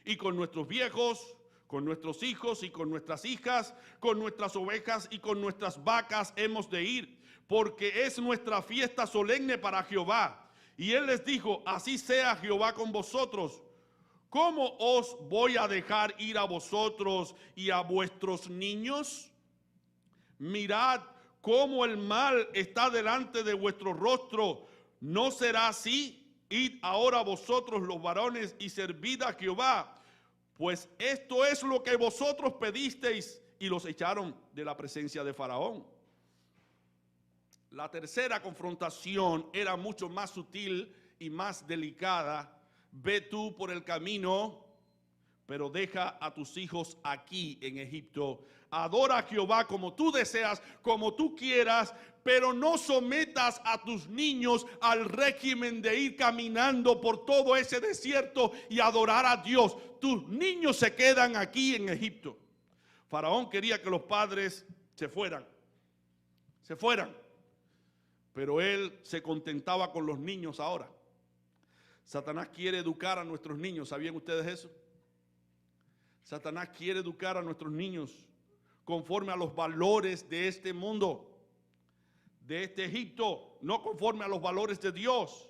y con nuestros viejos, con nuestros hijos y con nuestras hijas, con nuestras ovejas y con nuestras vacas hemos de ir, porque es nuestra fiesta solemne para Jehová. Y él les dijo, así sea Jehová con vosotros. ¿Cómo os voy a dejar ir a vosotros y a vuestros niños? Mirad cómo el mal está delante de vuestro rostro. ¿No será así? Id ahora vosotros los varones y servid a Jehová. Pues esto es lo que vosotros pedisteis. Y los echaron de la presencia de Faraón. La tercera confrontación era mucho más sutil y más delicada. Ve tú por el camino, pero deja a tus hijos aquí en Egipto. Adora a Jehová como tú deseas, como tú quieras, pero no sometas a tus niños al régimen de ir caminando por todo ese desierto y adorar a Dios. Tus niños se quedan aquí en Egipto. Faraón quería que los padres se fueran, pero él se contentaba con los niños ahora. Satanás quiere educar a nuestros niños, ¿sabían ustedes eso? Satanás quiere educar a nuestros niños conforme a los valores de este mundo, de este Egipto, no conforme a los valores de Dios.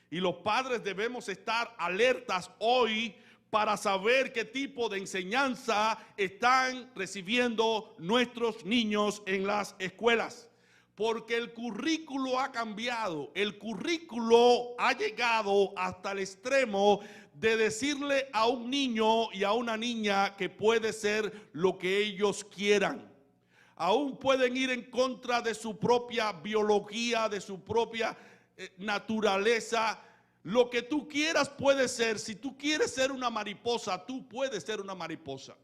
Y los padres debemos estar alertas hoy para saber qué tipo de enseñanza están recibiendo nuestros niños en las escuelas. Porque el currículo ha cambiado, el currículo ha llegado hasta el extremo de decirle a un niño y a una niña que puede ser lo que ellos quieran. Aún pueden ir en contra de su propia biología, de su propia naturaleza. Lo que tú quieras puede ser. Si tú quieres ser una mariposa, tú puedes ser una mariposa.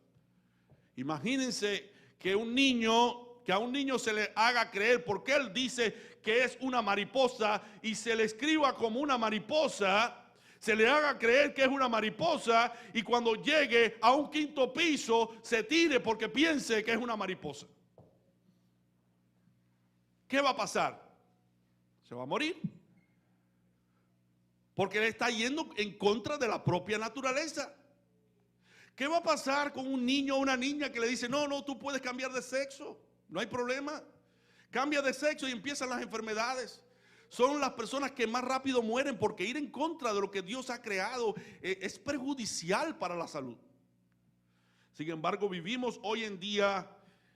Imagínense que a un niño se le haga creer, porque él dice que es una mariposa y se le escriba como una mariposa, se le haga creer que es una mariposa y cuando llegue a un quinto piso se tire porque piense que es una mariposa. ¿Qué va a pasar? Se va a morir. Porque él está yendo en contra de la propia naturaleza. ¿Qué va a pasar con un niño o una niña que le dice, no, tú puedes cambiar de sexo? No hay problema. Cambia de sexo y empiezan las enfermedades. Son las personas que más rápido mueren porque ir en contra de lo que Dios ha creado es perjudicial para la salud. Sin embargo, vivimos hoy en día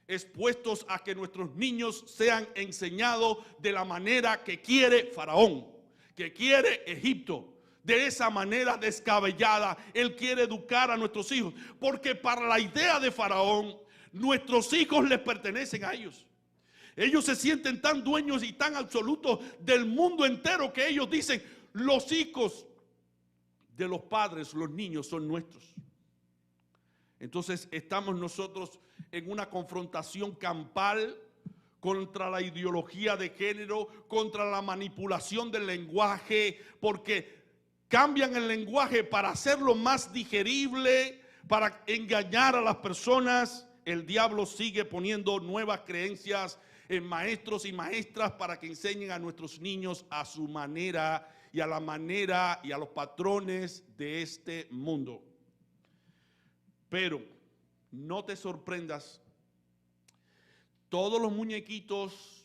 expuestos a que nuestros niños sean enseñados de la manera que quiere Faraón, que quiere Egipto. De esa manera descabellada, él quiere educar a nuestros hijos. Porque para la idea de Faraón, nuestros hijos les pertenecen a ellos. Ellos se sienten tan dueños y tan absolutos del mundo entero que ellos dicen, los hijos de los padres, los niños son nuestros. Entonces estamos nosotros en una confrontación campal contra la ideología de género, contra la manipulación del lenguaje, porque cambian el lenguaje para hacerlo más digerible, para engañar a las personas. El diablo sigue poniendo nuevas creencias en maestros y maestras para que enseñen a nuestros niños a su manera y a la manera y a los patrones de este mundo. Pero no te sorprendas, todos los muñequitos,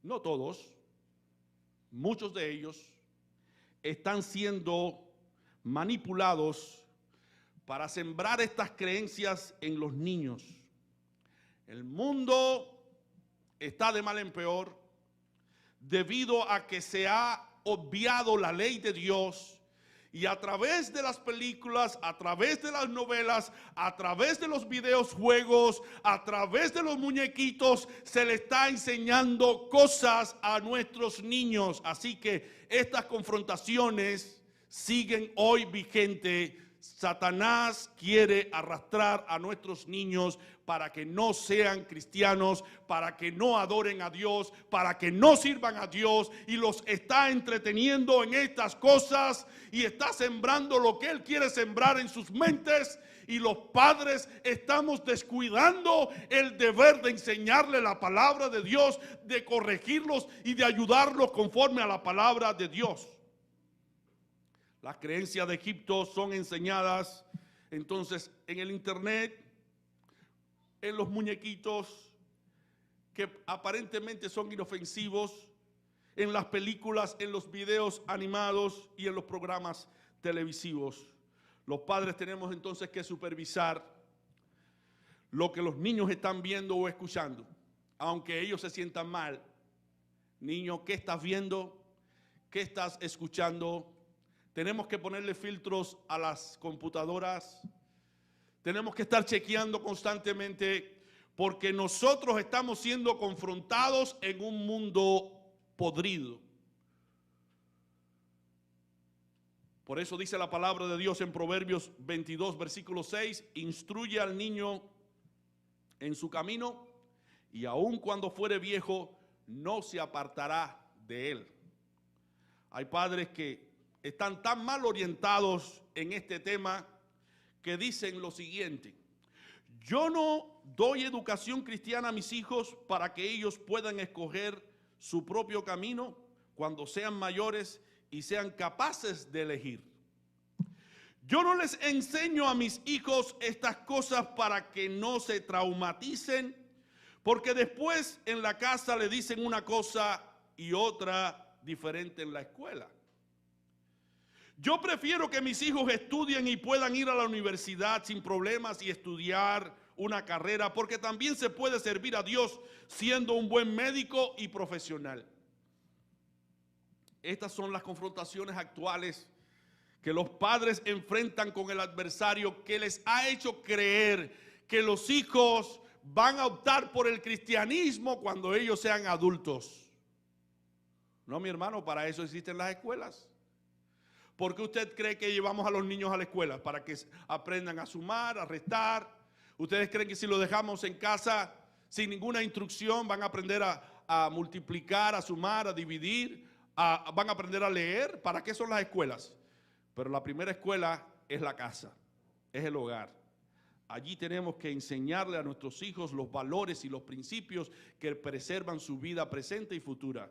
no todos, muchos de ellos están siendo manipulados para sembrar estas creencias en los niños. El mundo está de mal en peor. debido a que se ha obviado la ley de Dios. Y a través de las películas, a través de las novelas, a través de los videojuegos, a través de los muñequitos, se le está enseñando cosas a nuestros niños. Así que estas confrontaciones siguen hoy vigentes. Satanás quiere arrastrar a nuestros niños para que no sean cristianos, para que no adoren a Dios, para que no sirvan a Dios, y los está entreteniendo en estas cosas y está sembrando lo que Él quiere sembrar en sus mentes, y los padres estamos descuidando el deber de enseñarle la palabra de Dios, de corregirlos y de ayudarlos conforme a la palabra de Dios. Las creencias de Egipto son enseñadas entonces en el internet, en los muñequitos que aparentemente son inofensivos, en las películas, en los videos animados y en los programas televisivos. Los padres tenemos entonces que supervisar lo que los niños están viendo o escuchando, aunque ellos se sientan mal. Niño, ¿qué estás viendo? ¿Qué estás escuchando? Tenemos que ponerle filtros a las computadoras. Tenemos que estar chequeando constantemente, porque nosotros estamos siendo confrontados en un mundo podrido. Por eso dice la palabra de Dios en Proverbios 22, versículo 6, instruye al niño en su camino, y aun cuando fuere viejo, no se apartará de él. Hay padres que están tan mal orientados en este tema que dicen lo siguiente: yo no doy educación cristiana a mis hijos para que ellos puedan escoger su propio camino cuando sean mayores y sean capaces de elegir. Yo no les enseño a mis hijos estas cosas para que no se traumaticen, porque después en la casa le dicen una cosa y otra diferente en la escuela. Yo prefiero que mis hijos estudien y puedan ir a la universidad sin problemas y estudiar una carrera, porque también se puede servir a Dios siendo un buen médico y profesional. Estas son las confrontaciones actuales que los padres enfrentan con el adversario, que les ha hecho creer que los hijos van a optar por el cristianismo cuando ellos sean adultos. No, mi hermano, para eso existen las escuelas. ¿Por qué usted cree que llevamos a los niños a la escuela? Para que aprendan a sumar, a restar. ¿Ustedes creen que si lo dejamos en casa sin ninguna instrucción van a aprender a multiplicar, a sumar, a dividir, van a aprender a leer? ¿Para qué son las escuelas? Pero la primera escuela es la casa, es el hogar. Allí tenemos que enseñarle a nuestros hijos los valores y los principios que preservan su vida presente y futura.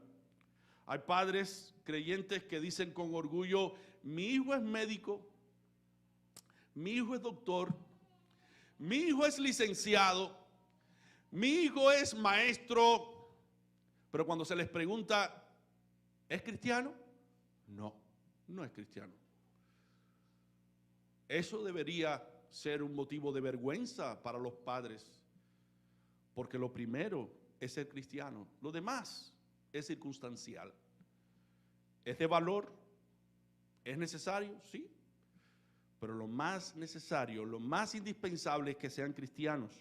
Hay padres creyentes que dicen con orgullo: mi hijo es médico, mi hijo es doctor, mi hijo es licenciado, mi hijo es maestro. Pero cuando se les pregunta, ¿es cristiano? No, no es cristiano. Eso debería ser un motivo de vergüenza para los padres, porque lo primero es ser cristiano, lo demás es circunstancial. ¿Es de valor? ¿Es necesario? Sí. Pero lo más necesario, lo más indispensable es que sean cristianos.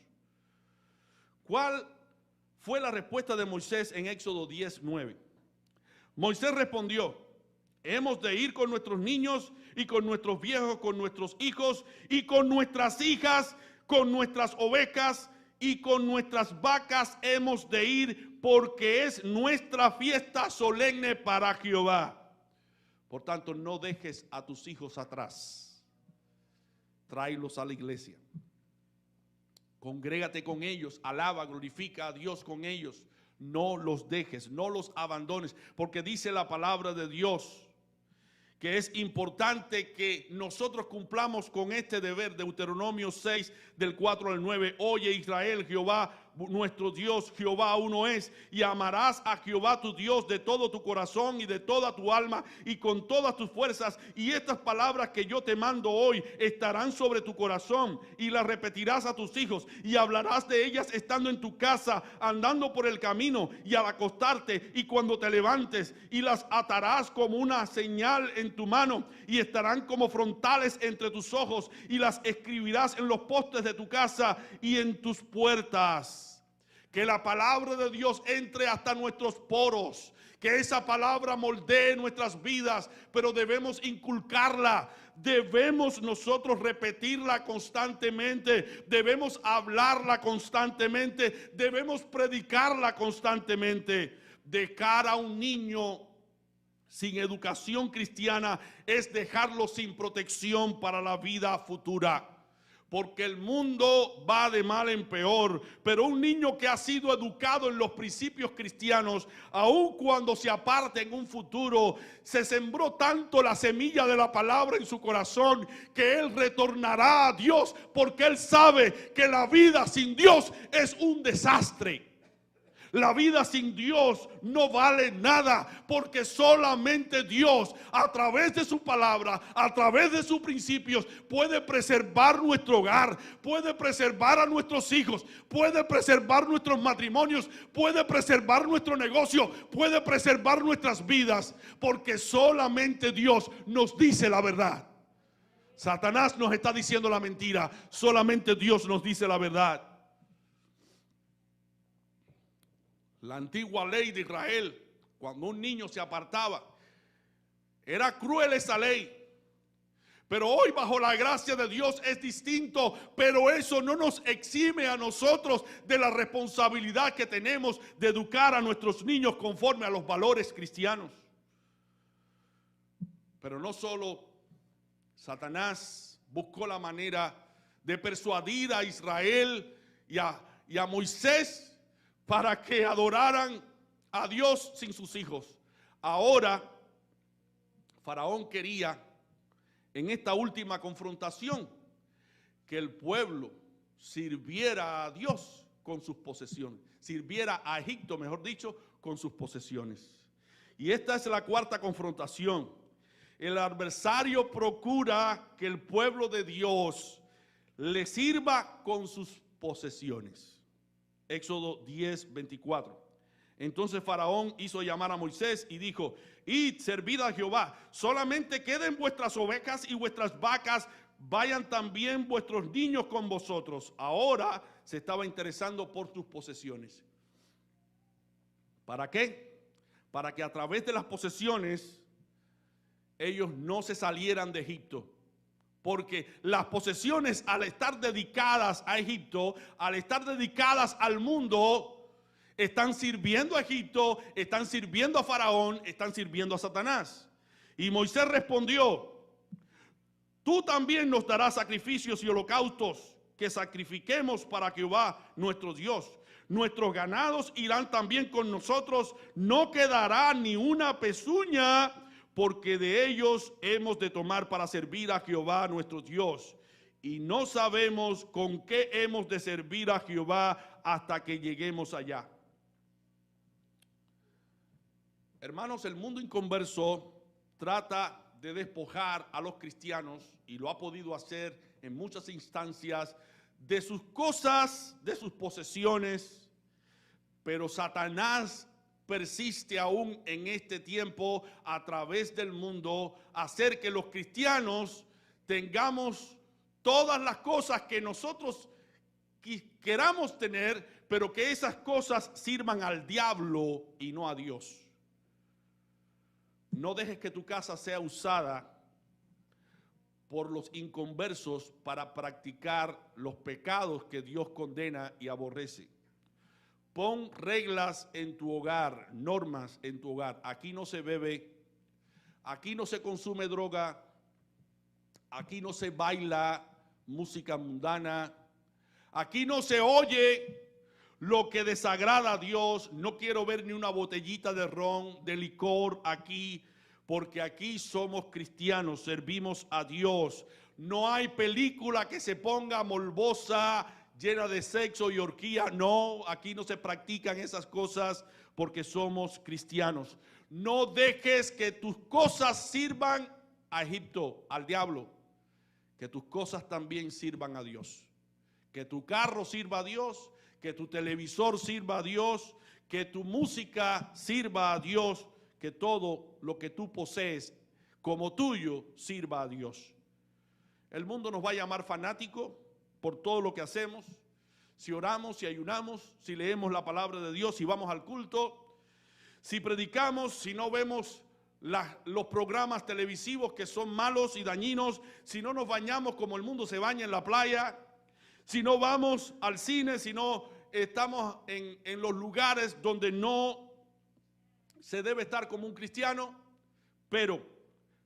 ¿Cuál fue la respuesta de Moisés en Éxodo 10:9? Moisés respondió: hemos de ir con nuestros niños y con nuestros viejos, con nuestros hijos y con nuestras hijas, con nuestras ovejas y con nuestras vacas hemos de ir, porque es nuestra fiesta solemne para Jehová. Por tanto, no dejes a tus hijos atrás. Tráelos a la iglesia. Congrégate con ellos, alaba, glorifica a Dios con ellos. No los dejes, no los abandones, porque dice la palabra de Dios que es importante que nosotros cumplamos con este deber. Deuteronomio 6, del 4 al 9. Oye Israel, Jehová nuestro Dios, Jehová uno es, y amarás a Jehová tu Dios de todo tu corazón y de toda tu alma y con todas tus fuerzas. Y estas palabras que yo te mando hoy estarán sobre tu corazón y las repetirás a tus hijos y hablarás de ellas estando en tu casa, andando por el camino y al acostarte y cuando te levantes, y las atarás como una señal en tu mano y estarán como frontales entre tus ojos, y las escribirás en los postes de tu casa y en tus puertas. Que la palabra de Dios entre hasta nuestros poros, que esa palabra moldee nuestras vidas, pero debemos inculcarla, debemos nosotros repetirla constantemente, debemos hablarla constantemente, debemos predicarla constantemente. De cara a un niño sin educación cristiana es dejarlo sin protección para la vida futura. Porque el mundo va de mal en peor, pero un niño que ha sido educado en los principios cristianos, aun cuando se aparte en un futuro, se sembró tanto la semilla de la palabra en su corazón, que él retornará a Dios, porque él sabe que la vida sin Dios es un desastre. La vida sin Dios no vale nada, porque solamente Dios, a través de su palabra, a través de sus principios, puede preservar nuestro hogar, puede preservar a nuestros hijos, puede preservar nuestros matrimonios, puede preservar nuestro negocio, puede preservar nuestras vidas, porque solamente Dios nos dice la verdad. Satanás nos está diciendo la mentira, solamente Dios nos dice la verdad. La antigua ley de Israel, cuando un niño se apartaba, era cruel esa ley. Pero hoy bajo la gracia de Dios es distinto, pero eso no nos exime a nosotros de la responsabilidad que tenemos de educar a nuestros niños conforme a los valores cristianos. Pero no solo Satanás buscó la manera de persuadir a Israel y a Moisés para que adoraran a Dios sin sus hijos. Ahora, Faraón quería, en esta última confrontación, que el pueblo sirviera a Dios con sus posesiones, sirviera a Egipto, mejor dicho, con sus posesiones. Y esta es la cuarta confrontación. El adversario procura que el pueblo de Dios le sirva con sus posesiones. Éxodo 10, 24. Entonces Faraón hizo llamar a Moisés y dijo: id, servid a Jehová, solamente queden vuestras ovejas y vuestras vacas, vayan también vuestros niños con vosotros. Ahora se estaba interesando por sus posesiones. ¿Para qué? Para que a través de las posesiones ellos no se salieran de Egipto. Porque las posesiones, al estar dedicadas a Egipto, al estar dedicadas al mundo, están sirviendo a Egipto, están sirviendo a Faraón, están sirviendo a Satanás. Y Moisés respondió: tú también nos darás sacrificios y holocaustos que sacrifiquemos para Jehová nuestro Dios. Nuestros ganados irán también con nosotros, no quedará ni una pezuña, porque de ellos hemos de tomar para servir a Jehová nuestro Dios. Y no sabemos con qué hemos de servir a Jehová hasta que lleguemos allá. Hermanos, el mundo inconverso trata de despojar a los cristianos, y lo ha podido hacer en muchas instancias, de sus cosas, de sus posesiones, pero Satanás persiste aún en este tiempo a través del mundo hacer que los cristianos tengamos todas las cosas que nosotros queramos tener, pero que esas cosas sirvan al diablo y no a Dios. No dejes que tu casa sea usada por los inconversos para practicar los pecados que Dios condena y aborrece. Pon reglas en tu hogar, normas en tu hogar. Aquí no se bebe, aquí no se consume droga, aquí no se baila música mundana, aquí no se oye lo que desagrada a Dios. No quiero ver ni una botellita de ron, de licor aquí, porque aquí somos cristianos, servimos a Dios. No hay película que se ponga morbosa, llena de sexo y orgía. No, aquí no se practican esas cosas porque somos cristianos. No dejes que tus cosas sirvan a Egipto, al diablo. Que tus cosas también sirvan a Dios. Que tu carro sirva a Dios, que tu televisor sirva a Dios, que tu música sirva a Dios, que todo lo que tú posees como tuyo sirva a Dios. El mundo nos va a llamar fanáticos por todo lo que hacemos. Si oramos, si ayunamos, si leemos la palabra de Dios, si vamos al culto, si predicamos, si no vemos los programas televisivos que son malos y dañinos, si no nos bañamos como el mundo se baña en la playa, si no vamos al cine, si no estamos en los lugares donde no se debe estar como un cristiano. Pero,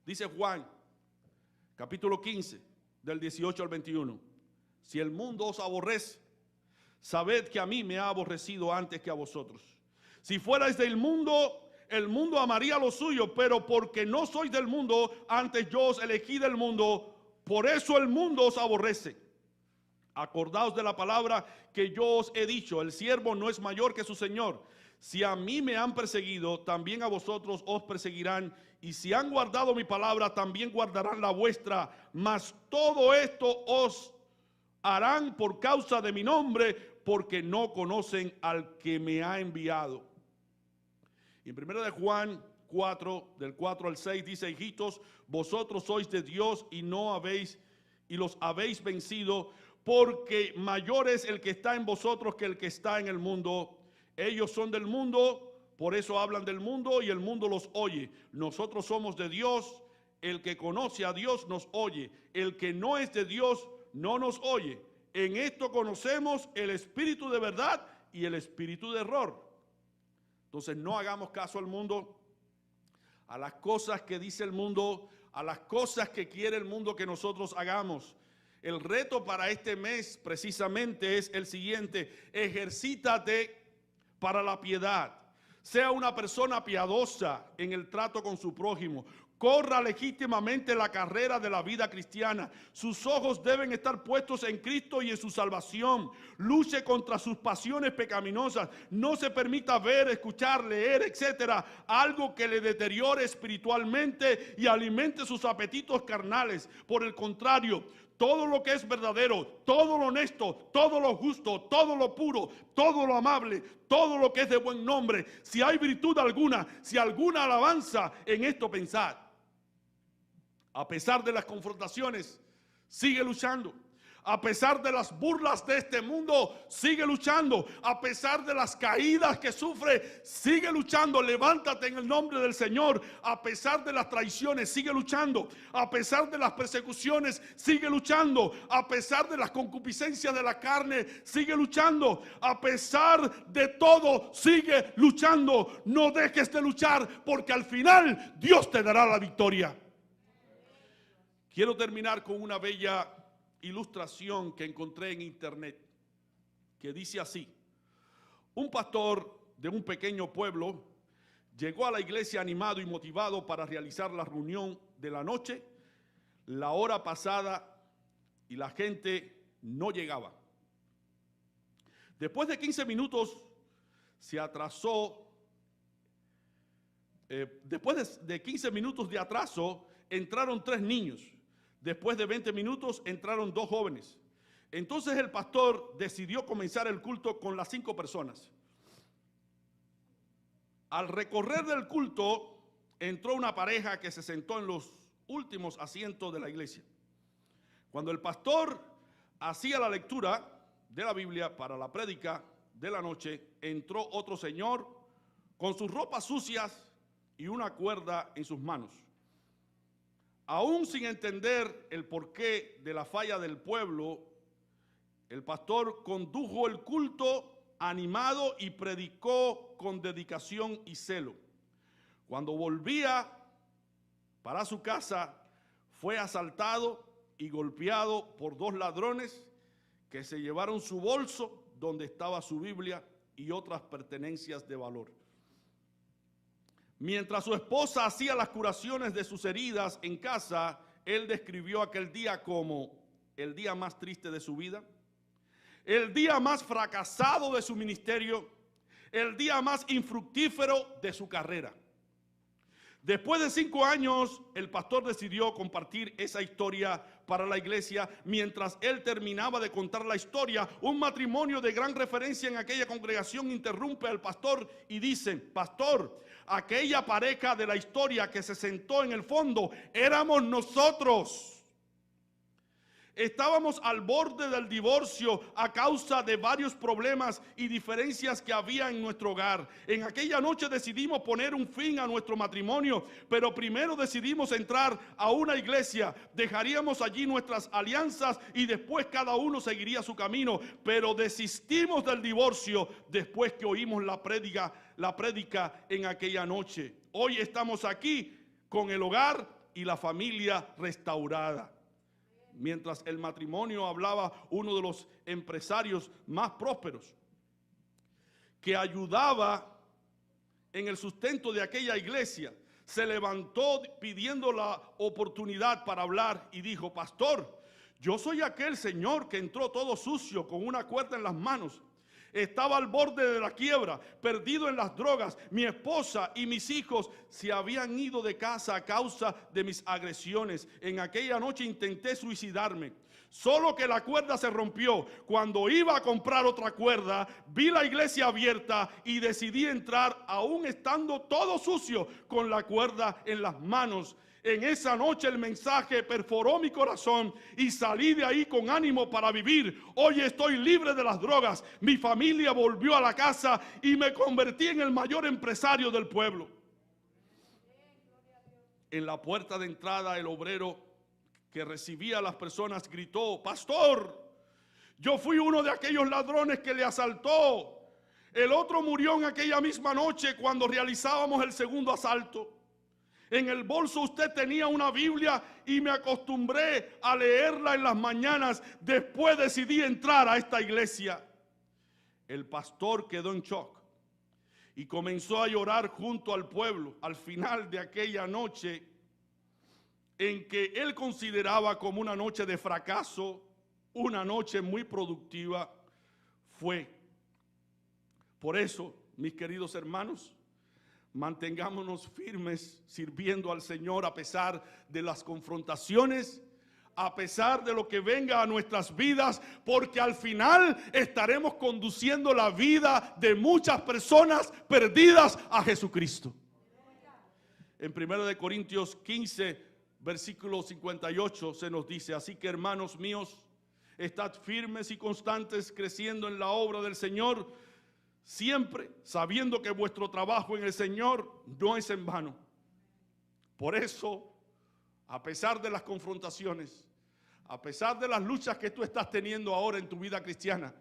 dice Juan, capítulo 15, del 18 al 21, si el mundo os aborrece, sabed que a mí me ha aborrecido antes que a vosotros. Si fuerais del mundo, el mundo amaría lo suyo, pero porque no sois del mundo, antes yo os elegí del mundo, por eso el mundo os aborrece. Acordaos de la palabra que yo os he dicho, el siervo no es mayor que su señor. Si a mí me han perseguido, también a vosotros os perseguirán, y si han guardado mi palabra, también guardarán la vuestra. Mas todo esto os harán por causa de mi nombre, porque no conocen al que me ha enviado. Y en 1 de Juan 4, del 4 al 6, dice: hijitos, vosotros sois de Dios y los habéis vencido, porque mayor es el que está en vosotros que el que está en el mundo. Ellos son del mundo, por eso hablan del mundo y el mundo los oye. Nosotros somos de Dios, el que conoce a Dios nos oye. El que no es de Dios no nos oye. En esto conocemos el espíritu de verdad y el espíritu de error. Entonces no hagamos caso al mundo, a las cosas que dice el mundo, a las cosas que quiere el mundo que nosotros hagamos. El reto para este mes precisamente es el siguiente: ejercítate para la piedad. Sea una persona piadosa en el trato con su prójimo. Corra legítimamente la carrera de la vida cristiana. Sus ojos deben estar puestos en Cristo y en su salvación. Luche contra sus pasiones pecaminosas. No se permita ver, escuchar, leer, etcétera, algo que le deteriore espiritualmente y alimente sus apetitos carnales. Por el contrario, todo lo que es verdadero, todo lo honesto, todo lo justo, todo lo puro, todo lo amable, todo lo que es de buen nombre, si hay virtud alguna, si alguna alabanza, en esto pensad. A pesar de las confrontaciones, sigue luchando. A pesar de las burlas de este mundo, sigue luchando. A pesar de las caídas que sufre, sigue luchando. Levántate en el nombre del Señor. A pesar de las traiciones, sigue luchando. A pesar de las persecuciones, sigue luchando. A pesar de las concupiscencias de la carne, sigue luchando. A pesar de todo, sigue luchando. No dejes de luchar, porque al final Dios te dará la victoria. Quiero terminar con una bella ilustración que encontré en internet, que dice así: un pastor de un pequeño pueblo llegó a la iglesia animado y motivado para realizar la reunión de la noche. La hora pasada y la gente no llegaba. Después de 15 minutos se atrasó. Después de 15 minutos de atraso entraron 3 niños. Después de 20 minutos entraron 2 jóvenes. Entonces el pastor decidió comenzar el culto con las 5 personas. Al recorrer del culto entró una pareja que se sentó en los últimos asientos de la iglesia. Cuando el pastor hacía la lectura de la Biblia para la prédica de la noche, entró otro señor con sus ropas sucias y una cuerda en sus manos. Aún sin entender el porqué de la falla del pueblo, el pastor condujo el culto animado y predicó con dedicación y celo. Cuando volvía para su casa, fue asaltado y golpeado por 2 ladrones que se llevaron su bolso donde estaba su Biblia y otras pertenencias de valor. Mientras su esposa hacía las curaciones de sus heridas en casa, él describió aquel día como el día más triste de su vida. el día más fracasado de su ministerio, el día más infructífero de su carrera. Después de 5 años, el pastor decidió compartir esa historia para la iglesia. Mientras él terminaba de contar la historia, un matrimonio de gran referencia en aquella congregación interrumpe al pastor y dice: pastor, aquella pareja de la historia que se sentó en el fondo éramos nosotros. Estábamos al borde del divorcio a causa de varios problemas y diferencias que había en nuestro hogar. En aquella noche decidimos poner un fin a nuestro matrimonio, pero primero decidimos entrar a una iglesia. Dejaríamos allí nuestras alianzas y después cada uno seguiría su camino. Pero desistimos del divorcio después que oímos la prédica en aquella noche. Hoy estamos aquí con el hogar y la familia restaurada. Mientras el matrimonio hablaba, uno de los empresarios más prósperos que ayudaba en el sustento de aquella iglesia se levantó pidiendo la oportunidad para hablar y dijo: pastor, yo soy aquel señor que entró todo sucio con una cuerda en las manos. Estaba al borde de la quiebra, perdido en las drogas. Mi esposa y mis hijos se habían ido de casa a causa de mis agresiones. En aquella noche intenté suicidarme, solo que la cuerda se rompió. Cuando iba a comprar otra cuerda, vi la iglesia abierta y decidí entrar, aún estando todo sucio, con la cuerda en las manos. En esa noche el mensaje perforó mi corazón y salí de ahí con ánimo para vivir. Hoy estoy libre de las drogas. Mi familia volvió a la casa y me convertí en el mayor empresario del pueblo. En la puerta de entrada, el obrero que recibía a las personas gritó: pastor, yo fui uno de aquellos ladrones que le asaltó. El otro murió en aquella misma noche cuando realizábamos el segundo asalto. En el bolso usted tenía una Biblia y me acostumbré a leerla en las mañanas. Después decidí entrar a esta iglesia. El pastor quedó en shock y comenzó a llorar junto al pueblo. Al final de aquella noche, en que él consideraba como una noche de fracaso, una noche muy productiva, fue. Por eso, mis queridos hermanos, mantengámonos firmes sirviendo al Señor a pesar de las confrontaciones, a pesar de lo que venga a nuestras vidas, porque al final estaremos conduciendo la vida de muchas personas perdidas a Jesucristo. En 1 Corintios 15, versículo 58 se nos dice: así que, hermanos míos, estad firmes y constantes, creciendo en la obra del Señor, siempre sabiendo que vuestro trabajo en el Señor no es en vano. Por eso, a pesar de las confrontaciones, a pesar de las luchas que tú estás teniendo ahora en tu vida cristiana,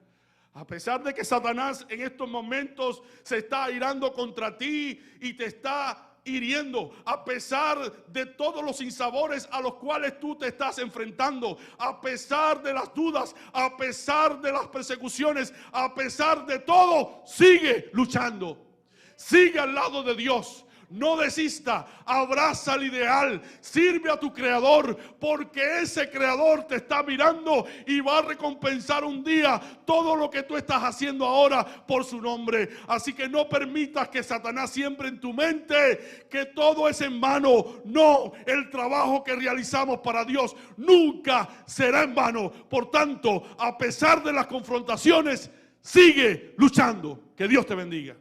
a pesar de que Satanás en estos momentos se está airando contra ti y te está hiriendo, a pesar de todos los sinsabores a los cuales tú te estás enfrentando, a pesar de las dudas, a pesar de las persecuciones, a pesar de todo, sigue luchando, sigue al lado de Dios. No desista, abraza el ideal, sirve a tu Creador, porque ese Creador te está mirando y va a recompensar un día todo lo que tú estás haciendo ahora por su nombre. Así que no permitas que Satanás siembre en tu mente que todo es en vano. No, el trabajo que realizamos para Dios nunca será en vano. Por tanto, a pesar de las confrontaciones, sigue luchando. Que Dios te bendiga.